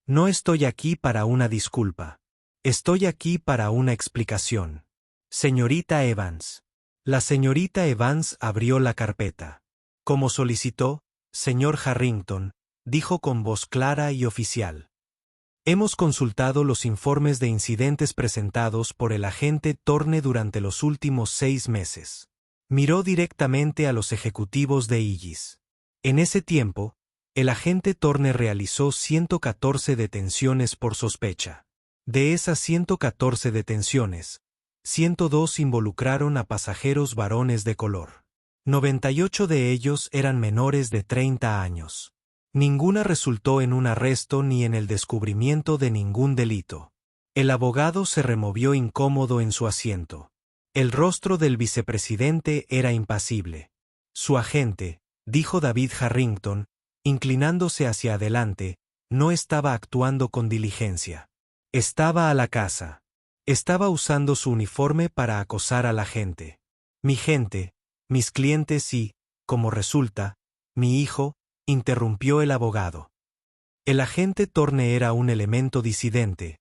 No estoy aquí para una disculpa. Estoy aquí para una explicación. Señorita Evans. La señorita Evans abrió la carpeta. Como solicitó, señor Harrington, dijo con voz clara y oficial. Hemos consultado los informes de incidentes presentados por el agente Thorne durante los últimos 6 meses. Miró directamente a los ejecutivos de Aegis. En ese tiempo, el agente Thorne realizó 114 detenciones por sospecha. De esas 114 detenciones, 102 involucraron a pasajeros varones de color. 98 de ellos eran menores de 30 años. Ninguna resultó en un arresto ni en el descubrimiento de ningún delito. El abogado se removió incómodo en su asiento. El rostro del vicepresidente era impasible. Su agente, dijo David Harrington, inclinándose hacia adelante, no estaba actuando con diligencia. Estaba a la caza. Estaba usando su uniforme para acosar a la gente. Mi gente, mis clientes y, como resulta, mi hijo, interrumpió el abogado. El agente Thorne era un elemento disidente,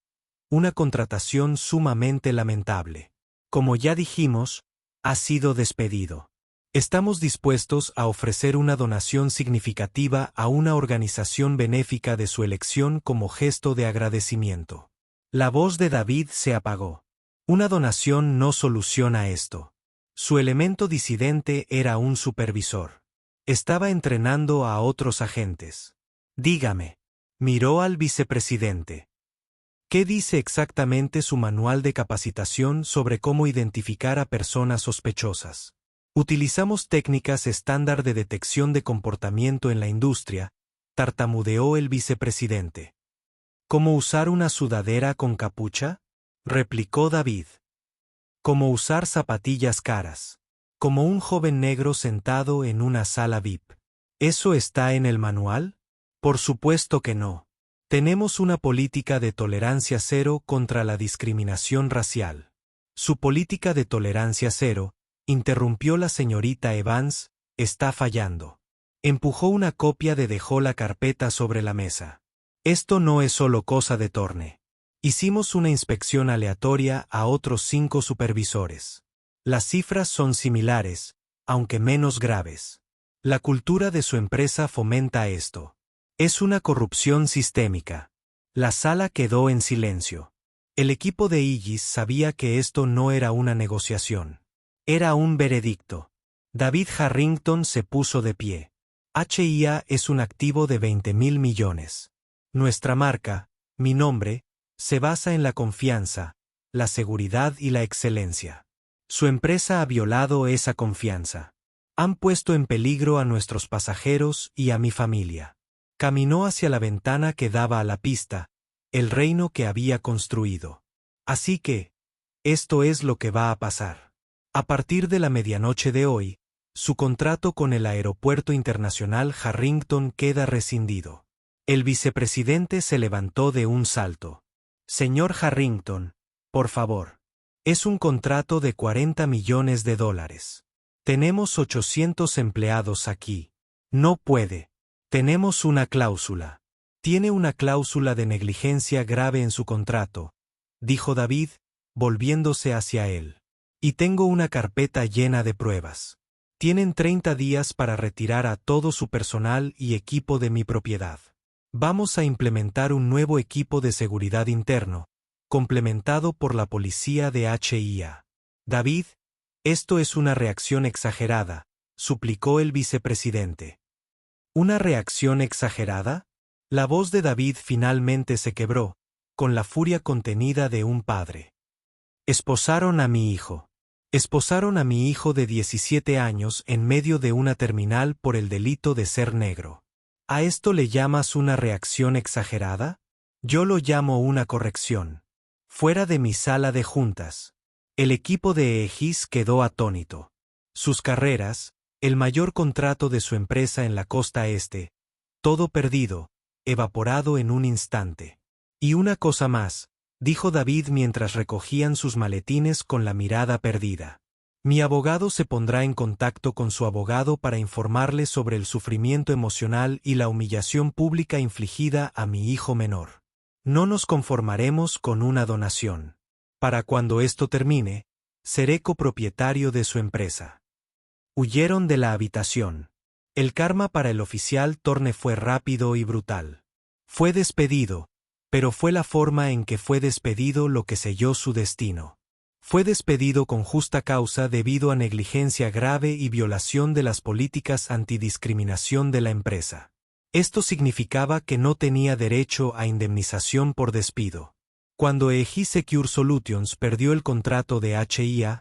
una contratación sumamente lamentable. Como ya dijimos, ha sido despedido. Estamos dispuestos a ofrecer una donación significativa a una organización benéfica de su elección como gesto de agradecimiento. La voz de David se apagó. Una donación no soluciona esto. Su elemento disidente era un supervisor. Estaba entrenando a otros agentes. Dígame. Miró al vicepresidente. ¿Qué dice exactamente su manual de capacitación sobre cómo identificar a personas sospechosas? Utilizamos técnicas estándar de detección de comportamiento en la industria, tartamudeó el vicepresidente. ¿Cómo usar una sudadera con capucha? Replicó David. ¿Cómo usar zapatillas caras? Como un joven negro sentado en una sala VIP. ¿Eso está en el manual? Por supuesto que no. Tenemos una política de tolerancia cero contra la discriminación racial. Su política de tolerancia cero, interrumpió la señorita Evans, está fallando. Empujó una copia dejó la carpeta sobre la mesa. Esto no es solo cosa de Thorne. Hicimos una inspección aleatoria a otros 5 supervisores. Las cifras son similares, aunque menos graves. La cultura de su empresa fomenta esto. Es una corrupción sistémica. La sala quedó en silencio. El equipo de Aegis sabía que esto no era una negociación. Era un veredicto. David Harrington se puso de pie. HIA es un activo de 20.000 millones. Nuestra marca, mi nombre, se basa en la confianza, la seguridad y la excelencia. Su empresa ha violado esa confianza. Han puesto en peligro a nuestros pasajeros y a mi familia. Caminó hacia la ventana que daba a la pista, el reino que había construido. Así que, esto es lo que va a pasar. A partir de la medianoche de hoy, su contrato con el Aeropuerto Internacional Harrington queda rescindido. El vicepresidente se levantó de un salto. Señor Harrington, por favor. Es un contrato de $40 millones. Tenemos 800 empleados aquí. No puede. Tenemos una cláusula. Tiene una cláusula de negligencia grave en su contrato, dijo David, volviéndose hacia él. Y tengo una carpeta llena de pruebas. Tienen 30 días para retirar a todo su personal y equipo de mi propiedad. Vamos a implementar un nuevo equipo de seguridad interno, complementado por la policía de HIA. David, esto es una reacción exagerada, suplicó el vicepresidente. ¿Una reacción exagerada? La voz de David finalmente se quebró, con la furia contenida de un padre. Esposaron a mi hijo. Esposaron a mi hijo de 17 años en medio de una terminal por el delito de ser negro. ¿A esto le llamas una reacción exagerada? Yo lo llamo una corrección. Fuera de mi sala de juntas. El equipo de Aegis quedó atónito. Sus carreras, el mayor contrato de su empresa en la costa este, todo perdido, evaporado en un instante. Y una cosa más, dijo David mientras recogían sus maletines con la mirada perdida. Mi abogado se pondrá en contacto con su abogado para informarle sobre el sufrimiento emocional y la humillación pública infligida a mi hijo menor. No nos conformaremos con una donación. Para cuando esto termine, seré copropietario de su empresa. Huyeron de la habitación. El karma para el oficial Thorne fue rápido y brutal. Fue despedido, pero fue la forma en que fue despedido lo que selló su destino. Fue despedido con justa causa debido a negligencia grave y violación de las políticas antidiscriminación de la empresa. Esto significaba que no tenía derecho a indemnización por despido. Cuando EJ Secure Solutions perdió el contrato de HIA,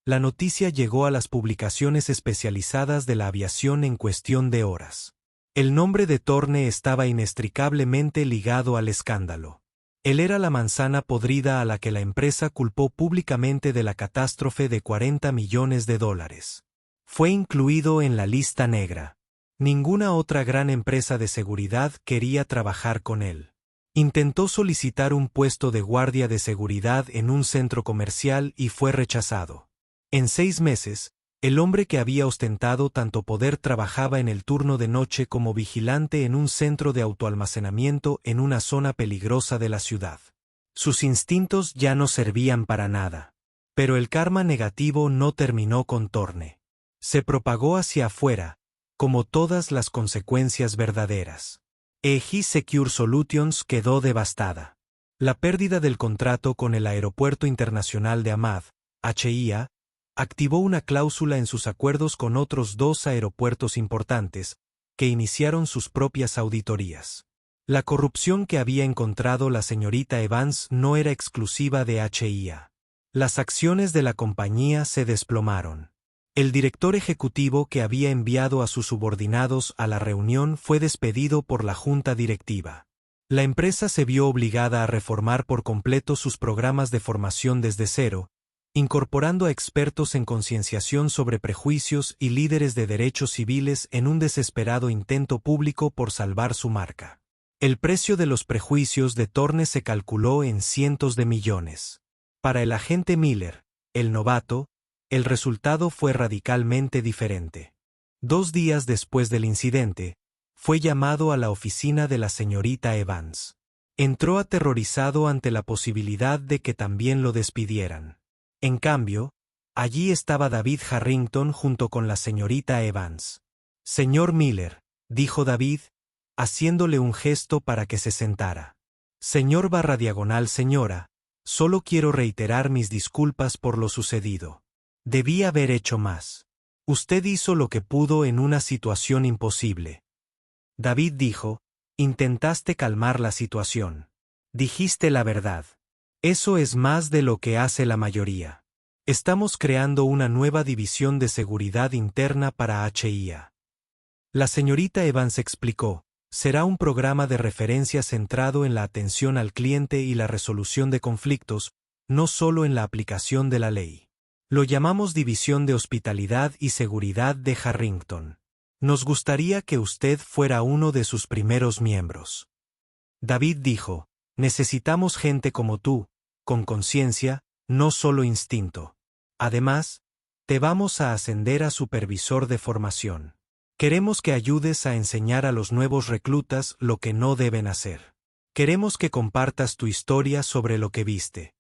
la noticia llegó a las publicaciones especializadas de la aviación en cuestión de horas. El nombre de Thorne estaba inextricablemente ligado al escándalo. Él era la manzana podrida a la que la empresa culpó públicamente de la catástrofe de $40 millones. Fue incluido en la lista negra. Ninguna otra gran empresa de seguridad quería trabajar con él. Intentó solicitar un puesto de guardia de seguridad en un centro comercial y fue rechazado. En 6 meses, el hombre que había ostentado tanto poder trabajaba en el turno de noche como vigilante en un centro de autoalmacenamiento en una zona peligrosa de la ciudad. Sus instintos ya no servían para nada. Pero el karma negativo no terminó con Thorne. Se propagó hacia afuera, como todas las consecuencias verdaderas. EJ Secure Solutions quedó devastada. La pérdida del contrato con el Aeropuerto Internacional de Ahmad, HIA, activó una cláusula en sus acuerdos con otros 2 aeropuertos importantes, que iniciaron sus propias auditorías. La corrupción que había encontrado la señorita Evans no era exclusiva de HIA. Las acciones de la compañía se desplomaron. El director ejecutivo que había enviado a sus subordinados a la reunión fue despedido por la junta directiva. La empresa se vio obligada a reformar por completo sus programas de formación desde cero, incorporando a expertos en concienciación sobre prejuicios y líderes de derechos civiles en un desesperado intento público por salvar su marca. El precio de los prejuicios de Thorne se calculó en cientos de millones. Para el agente Miller, el novato, el resultado fue radicalmente diferente. 2 días después del incidente, fue llamado a la oficina de la señorita Evans. Entró aterrorizado ante la posibilidad de que también lo despidieran. En cambio, allí estaba David Harrington junto con la señorita Evans. «Señor Miller», dijo David, haciéndole un gesto para que se sentara. «Señora, solo quiero reiterar mis disculpas por lo sucedido. Debí haber hecho más. Usted hizo lo que pudo en una situación imposible». David dijo, «Intentaste calmar la situación. Dijiste la verdad. Eso es más de lo que hace la mayoría. Estamos creando una nueva división de seguridad interna para HIA». La señorita Evans explicó, será un programa de referencia centrado en la atención al cliente y la resolución de conflictos, no solo en la aplicación de la ley. Lo llamamos División de Hospitalidad y Seguridad de Harrington. Nos gustaría que usted fuera uno de sus primeros miembros. David dijo, necesitamos gente como tú, con conciencia, no solo instinto. Además, te vamos a ascender a supervisor de formación. Queremos que ayudes a enseñar a los nuevos reclutas lo que no deben hacer. Queremos que compartas tu historia sobre lo que viste.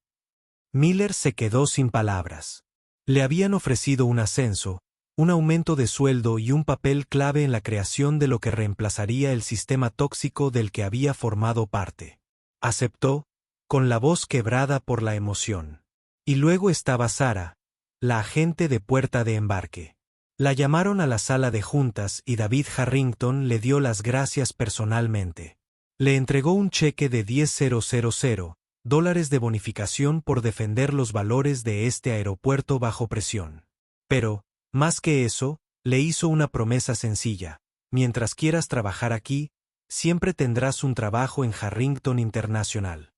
Miller se quedó sin palabras. Le habían ofrecido un ascenso, un aumento de sueldo y un papel clave en la creación de lo que reemplazaría el sistema tóxico del que había formado parte. Aceptó, con la voz quebrada por la emoción. Y luego estaba Sara, la agente de puerta de embarque. La llamaron a la sala de juntas y David Harrington le dio las gracias personalmente. Le entregó un cheque de $10,000 de bonificación por defender los valores de este aeropuerto bajo presión. Pero, más que eso, le hizo una promesa sencilla. Mientras quieras trabajar aquí, siempre tendrás un trabajo en Harrington International.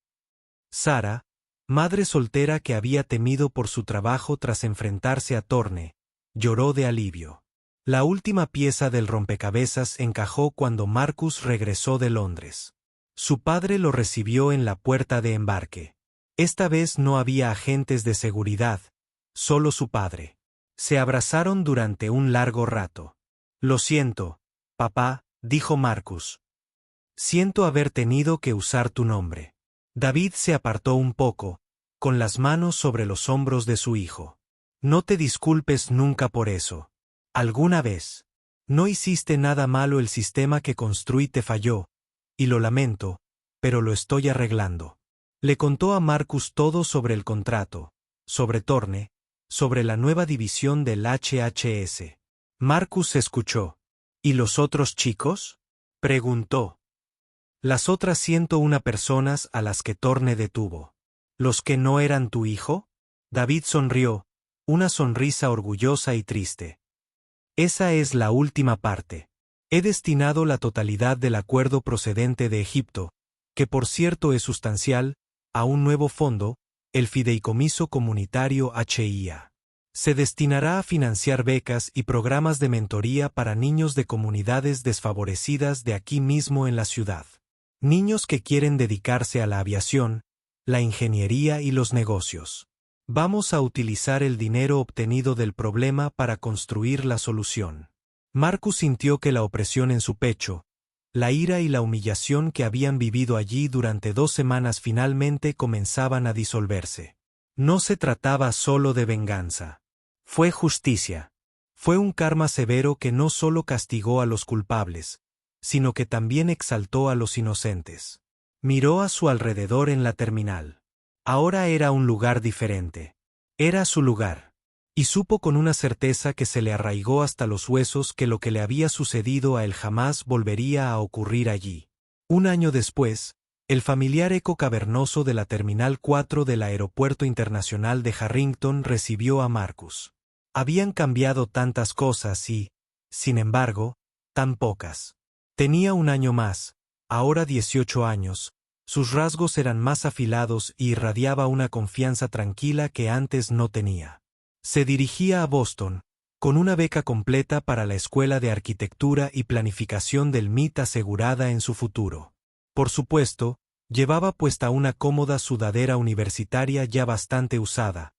Sara, madre soltera que había temido por su trabajo tras enfrentarse a Thorne, lloró de alivio. La última pieza del rompecabezas encajó cuando Marcus regresó de Londres. Su padre lo recibió en la puerta de embarque. Esta vez no había agentes de seguridad, solo su padre. Se abrazaron durante un largo rato. Lo siento, papá, dijo Marcus. Siento haber tenido que usar tu nombre. David se apartó un poco, con las manos sobre los hombros de su hijo. No te disculpes nunca por eso. ¿Alguna vez? No hiciste nada malo, el sistema que construí te falló, y lo lamento, pero lo estoy arreglando. Le contó a Marcus todo sobre el contrato, sobre Thorne, sobre la nueva división del HHS. Marcus escuchó. ¿Y los otros chicos? Preguntó. Las otras 101 personas a las que Thorne detuvo. ¿Los que no eran tu hijo? David sonrió, una sonrisa orgullosa y triste. Esa es la última parte. He destinado la totalidad del acuerdo procedente de Egipto, que por cierto es sustancial, a un nuevo fondo, el Fideicomiso Comunitario HIA. Se destinará a financiar becas y programas de mentoría para niños de comunidades desfavorecidas de aquí mismo en la ciudad. Niños que quieren dedicarse a la aviación, la ingeniería y los negocios. Vamos a utilizar el dinero obtenido del problema para construir la solución. Marcus sintió que la opresión en su pecho, la ira y la humillación que habían vivido allí durante 2 semanas finalmente comenzaban a disolverse. No se trataba solo de venganza. Fue justicia. Fue un karma severo que no solo castigó a los culpables, sino que también exaltó a los inocentes. Miró a su alrededor en la terminal. Ahora era un lugar diferente. Era su lugar. Y supo con una certeza que se le arraigó hasta los huesos que lo que le había sucedido a él jamás volvería a ocurrir allí. Un año después, el familiar eco cavernoso de la Terminal 4 del Aeropuerto Internacional de Harrington recibió a Marcus. Habían cambiado tantas cosas y, sin embargo, tan pocas. Tenía un año más, ahora 18 años, sus rasgos eran más afilados y irradiaba una confianza tranquila que antes no tenía. Se dirigía a Boston, con una beca completa para la Escuela de Arquitectura y Planificación del MIT asegurada en su futuro. Por supuesto, llevaba puesta una cómoda sudadera universitaria ya bastante usada,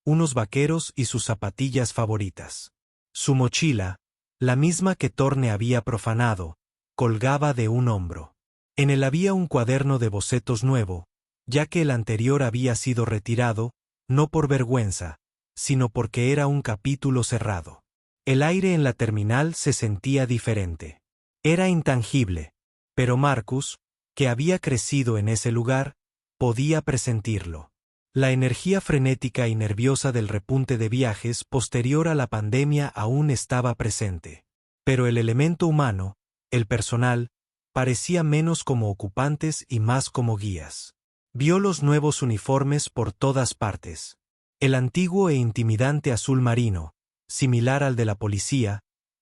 unos vaqueros y sus zapatillas favoritas. Su mochila, la misma que Thorne había profanado, colgaba de un hombro. En él había un cuaderno de bocetos nuevo, ya que el anterior había sido retirado, no por vergüenza, sino porque era un capítulo cerrado. El aire en la terminal se sentía diferente. Era intangible, pero Marcus, que había crecido en ese lugar, podía presentirlo. La energía frenética y nerviosa del repunte de viajes posterior a la pandemia aún estaba presente. Pero el elemento humano, el personal, parecía menos como ocupantes y más como guías. Vio los nuevos uniformes por todas partes. El antiguo e intimidante azul marino, similar al de la policía,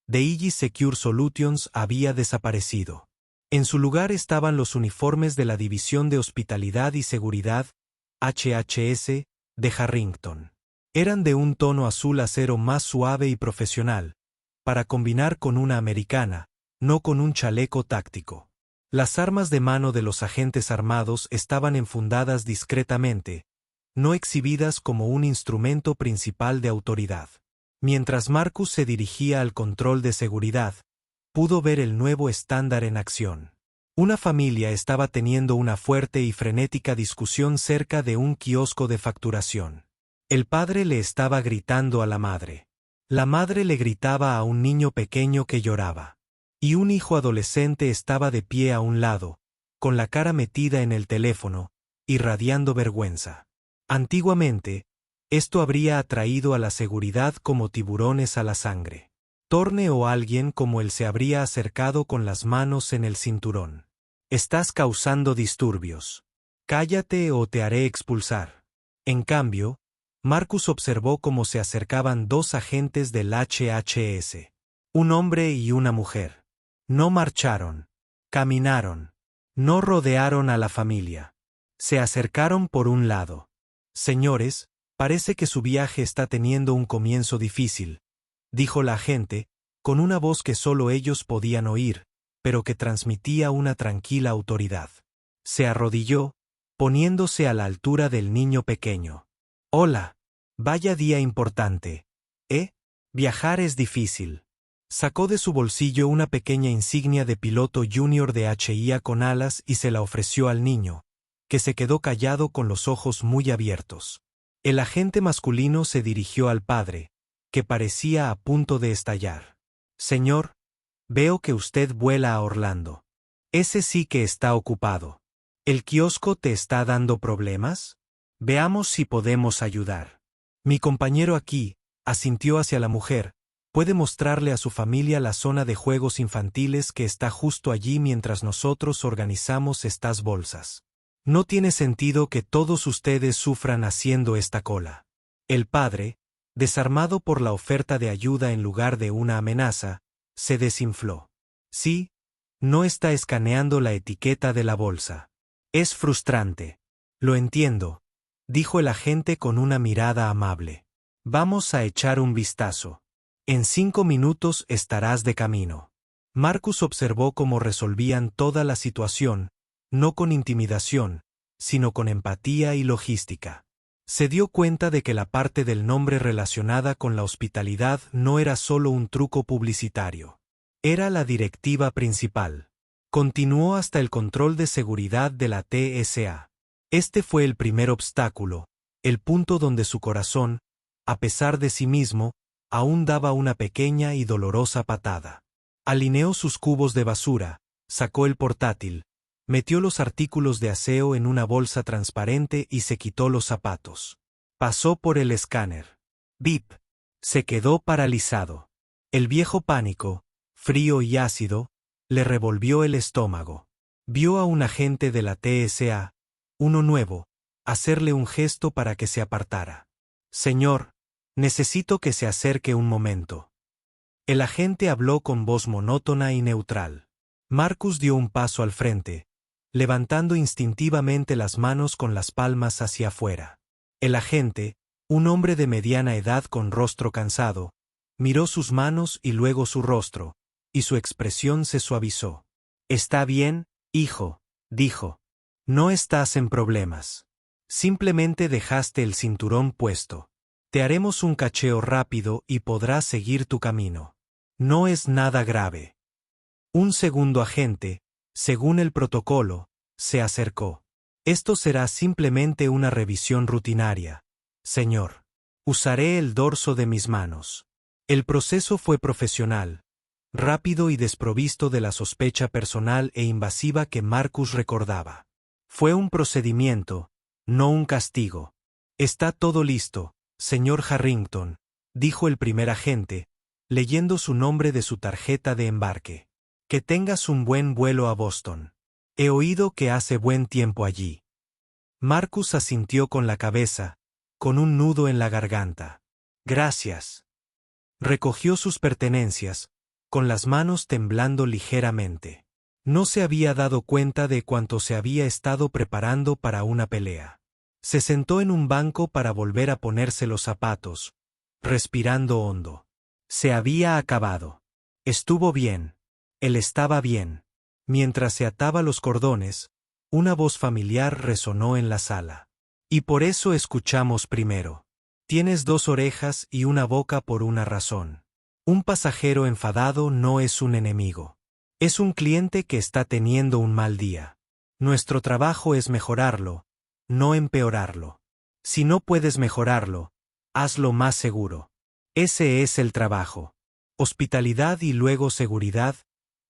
de Aegis Secure Solutions había desaparecido. En su lugar estaban los uniformes de la División de Hospitalidad y Seguridad, HHS, de Harrington. Eran de un tono azul acero más suave y profesional, para combinar con una americana, no con un chaleco táctico. Las armas de mano de los agentes armados estaban enfundadas discretamente, no exhibidas como un instrumento principal de autoridad. Mientras Marcus se dirigía al control de seguridad, pudo ver el nuevo estándar en acción. Una familia estaba teniendo una fuerte y frenética discusión cerca de un kiosco de facturación. El padre le estaba gritando a la madre. La madre le gritaba a un niño pequeño que lloraba. Y un hijo adolescente estaba de pie a un lado, con la cara metida en el teléfono, irradiando vergüenza. Antiguamente, esto habría atraído a la seguridad como tiburones a la sangre. Thorne o alguien como él se habría acercado con las manos en el cinturón. Estás causando disturbios. Cállate o te haré expulsar. En cambio, Marcus observó cómo se acercaban 2 agentes del HHS. Un hombre y una mujer. No marcharon. Caminaron. No rodearon a la familia. Se acercaron por un lado. Señores, parece que su viaje está teniendo un comienzo difícil, dijo la agente, con una voz que solo ellos podían oír, pero que transmitía una tranquila autoridad. Se arrodilló, poniéndose a la altura del niño pequeño. Hola. Vaya día importante, ¿eh? Viajar es difícil. Sacó de su bolsillo una pequeña insignia de piloto junior de HIA con alas y se la ofreció al niño, que se quedó callado con los ojos muy abiertos. El agente masculino se dirigió al padre, que parecía a punto de estallar. Señor, veo que usted vuela a Orlando. Ese sí que está ocupado. ¿El kiosco te está dando problemas? Veamos si podemos ayudar. Mi compañero aquí, asintió hacia la mujer, puede mostrarle a su familia la zona de juegos infantiles que está justo allí mientras nosotros organizamos estas bolsas. No tiene sentido que todos ustedes sufran haciendo esta cola. El padre, desarmado por la oferta de ayuda en lugar de una amenaza, se desinfló. Sí, no está escaneando la etiqueta de la bolsa. Es frustrante. Lo entiendo, dijo el agente con una mirada amable. Vamos a echar un vistazo. En 5 minutos estarás de camino. Marcus observó cómo resolvían toda la situación, no con intimidación, sino con empatía y logística. Se dio cuenta de que la parte del nombre relacionada con la hospitalidad no era solo un truco publicitario. Era la directiva principal. Continuó hasta el control de seguridad de la TSA. Este fue el primer obstáculo, el punto donde su corazón, a pesar de sí mismo, aún daba una pequeña y dolorosa patada. Alineó sus cubos de basura, sacó el portátil, metió los artículos de aseo en una bolsa transparente y se quitó los zapatos. Pasó por el escáner. Bip. Se quedó paralizado. El viejo pánico, frío y ácido, le revolvió el estómago. Vio a un agente de la TSA, uno nuevo, hacerle un gesto para que se apartara. Señor, necesito que se acerque un momento. El agente habló con voz monótona y neutral. Marcus dio un paso al frente, levantando instintivamente las manos con las palmas hacia afuera. El agente, un hombre de mediana edad con rostro cansado, miró sus manos y luego su rostro, y su expresión se suavizó. «Está bien, hijo», dijo. «No estás en problemas. Simplemente dejaste el cinturón puesto. Te haremos un cacheo rápido y podrás seguir tu camino. No es nada grave». Un segundo agente, según el protocolo, se acercó. «Esto será simplemente una revisión rutinaria, señor. Usaré el dorso de mis manos». El proceso fue profesional, rápido y desprovisto de la sospecha personal e invasiva que Marcus recordaba. Fue un procedimiento, no un castigo. «Está todo listo, señor Harrington», dijo el primer agente, leyendo su nombre de su tarjeta de embarque. «Que tengas un buen vuelo a Boston. He oído que hace buen tiempo allí». Marcus asintió con la cabeza, con un nudo en la garganta. «Gracias». Recogió sus pertenencias, con las manos temblando ligeramente. No se había dado cuenta de cuánto se había estado preparando para una pelea. Se sentó en un banco para volver a ponerse los zapatos, respirando hondo. Se había acabado. Estuvo bien. Él estaba bien. Mientras se ataba los cordones, una voz familiar resonó en la sala. «Y por eso escuchamos primero. Tienes 2 orejas y una boca por una razón. Un pasajero enfadado no es un enemigo. Es un cliente que está teniendo un mal día. Nuestro trabajo es mejorarlo, no empeorarlo. Si no puedes mejorarlo, hazlo más seguro. Ese es el trabajo. Hospitalidad y luego seguridad,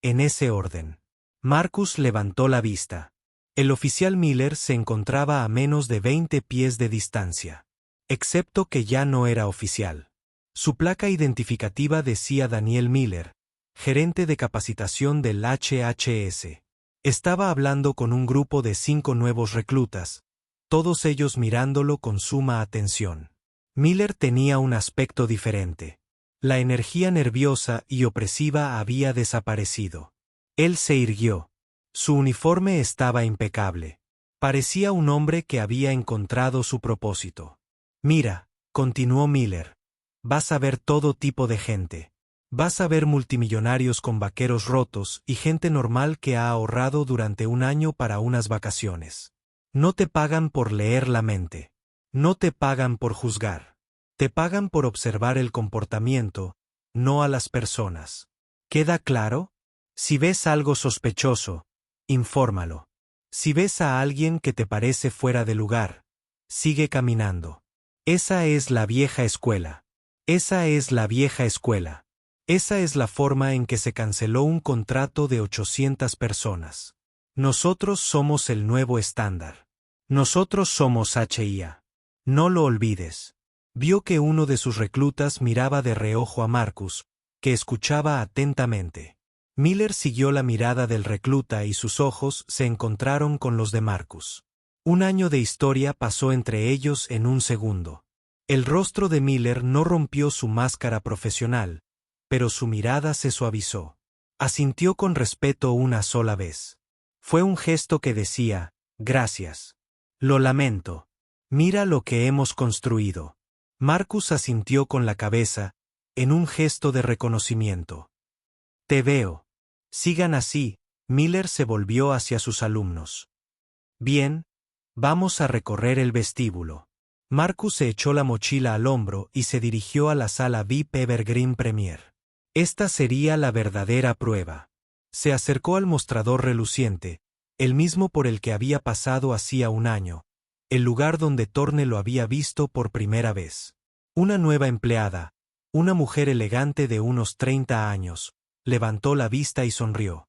en ese orden». Marcus levantó la vista. El oficial Miller se encontraba a menos de 20 pies de distancia. Excepto que ya no era oficial. Su placa identificativa decía Daniel Miller, gerente de capacitación del HHS. Estaba hablando con un grupo de 5 nuevos reclutas, todos ellos mirándolo con suma atención. Miller tenía un aspecto diferente. La energía nerviosa y opresiva había desaparecido. Él se irguió. Su uniforme estaba impecable. Parecía un hombre que había encontrado su propósito. «Mira», continuó Miller, «vas a ver todo tipo de gente. Vas a ver multimillonarios con vaqueros rotos y gente normal que ha ahorrado durante un año para unas vacaciones. No te pagan por leer la mente. No te pagan por juzgar. Te pagan por observar el comportamiento, no a las personas. ¿Queda claro? Si ves algo sospechoso, infórmalo. Si ves a alguien que te parece fuera de lugar, sigue caminando. Esa es la vieja escuela. Esa es la vieja escuela. Esa es la forma en que se canceló un contrato de 800 personas. Nosotros somos el nuevo estándar. Nosotros somos HIA. No lo olvides. Vio que uno de sus reclutas miraba de reojo a Marcus, que escuchaba atentamente. Miller siguió la mirada del recluta y sus ojos se encontraron con los de Marcus. Un año de historia pasó entre ellos en un segundo. El rostro de Miller no rompió su máscara profesional, pero su mirada se suavizó. Asintió con respeto una sola vez. Fue un gesto que decía, gracias. Lo lamento. Mira lo que hemos construido. Marcus asintió con la cabeza, en un gesto de reconocimiento. Te veo. Sigan así. Miller se volvió hacia sus alumnos. Bien, vamos a recorrer el vestíbulo. Marcus se echó la mochila al hombro y se dirigió a la sala VIP Evergreen Premier. Esta sería la verdadera prueba. Se acercó al mostrador reluciente, el mismo por el que había pasado hacía un año, el lugar donde Thorne lo había visto por primera vez. Una nueva empleada, una mujer elegante de unos 30 años, levantó la vista y sonrió.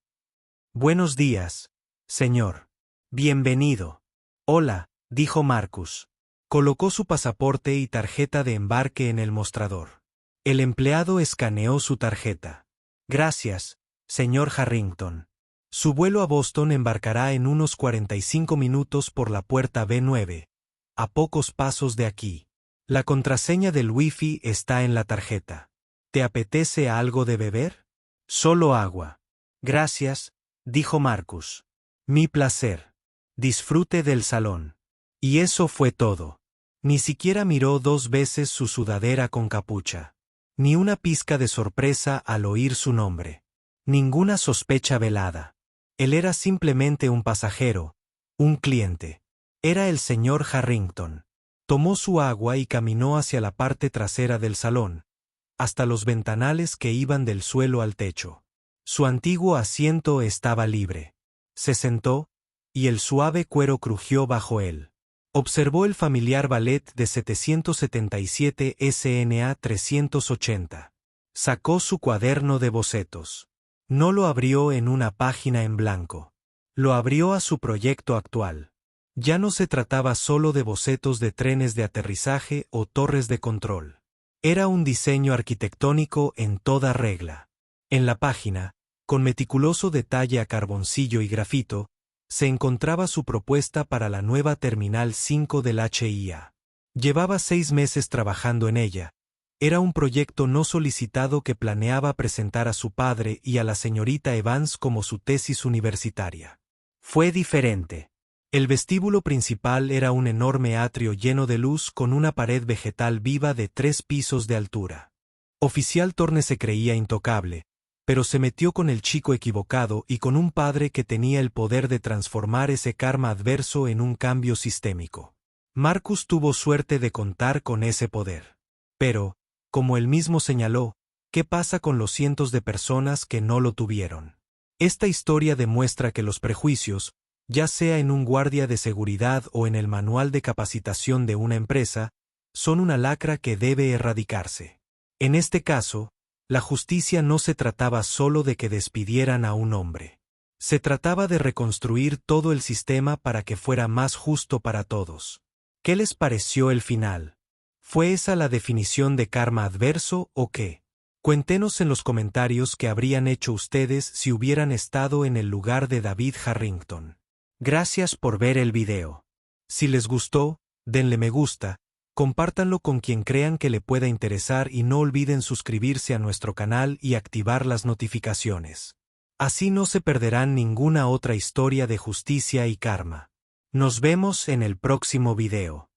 Buenos días, señor. Bienvenido. Hola, dijo Marcus. Colocó su pasaporte y tarjeta de embarque en el mostrador. El empleado escaneó su tarjeta. Gracias, señor Harrington. Su vuelo a Boston embarcará en unos 45 minutos por la puerta B9, a pocos pasos de aquí. La contraseña del Wi-Fi está en la tarjeta. ¿Te apetece algo de beber? Solo agua. Gracias, dijo Marcus. Mi placer. Disfrute del salón. Y eso fue todo. Ni siquiera miró 2 veces su sudadera con capucha. Ni una pizca de sorpresa al oír su nombre. Ninguna sospecha velada. Él era simplemente un pasajero, un cliente. Era el señor Harrington. Tomó su agua y caminó hacia la parte trasera del salón, hasta los ventanales que iban del suelo al techo. Su antiguo asiento estaba libre. Se sentó, y el suave cuero crujió bajo él. Observó el familiar ballet de 777 SNA 380. Sacó su cuaderno de bocetos. No lo abrió en una página en blanco. Lo abrió a su proyecto actual. Ya no se trataba solo de bocetos de trenes de aterrizaje o torres de control. Era un diseño arquitectónico en toda regla. En la página, con meticuloso detalle a carboncillo y grafito, se encontraba su propuesta para la nueva Terminal 5 del HIA. Llevaba 6 meses trabajando en ella. Era un proyecto no solicitado que planeaba presentar a su padre y a la señorita Evans como su tesis universitaria. Fue diferente. El vestíbulo principal era un enorme atrio lleno de luz con una pared vegetal viva de 3 pisos de altura. Oficial Thorne se creía intocable, pero se metió con el chico equivocado y con un padre que tenía el poder de transformar ese karma adverso en un cambio sistémico. Marcus tuvo suerte de contar con ese poder. Pero, como él mismo señaló, ¿qué pasa con los cientos de personas que no lo tuvieron? Esta historia demuestra que los prejuicios, ya sea en un guardia de seguridad o en el manual de capacitación de una empresa, son una lacra que debe erradicarse. En este caso, la justicia no se trataba solo de que despidieran a un hombre. Se trataba de reconstruir todo el sistema para que fuera más justo para todos. ¿Qué les pareció el final? ¿Fue esa la definición de karma adverso o qué? Cuéntenos en los comentarios qué habrían hecho ustedes si hubieran estado en el lugar de David Harrington. Gracias por ver el video. Si les gustó, denle me gusta, compártanlo con quien crean que le pueda interesar y no olviden suscribirse a nuestro canal y activar las notificaciones. Así no se perderán ninguna otra historia de justicia y karma. Nos vemos en el próximo video.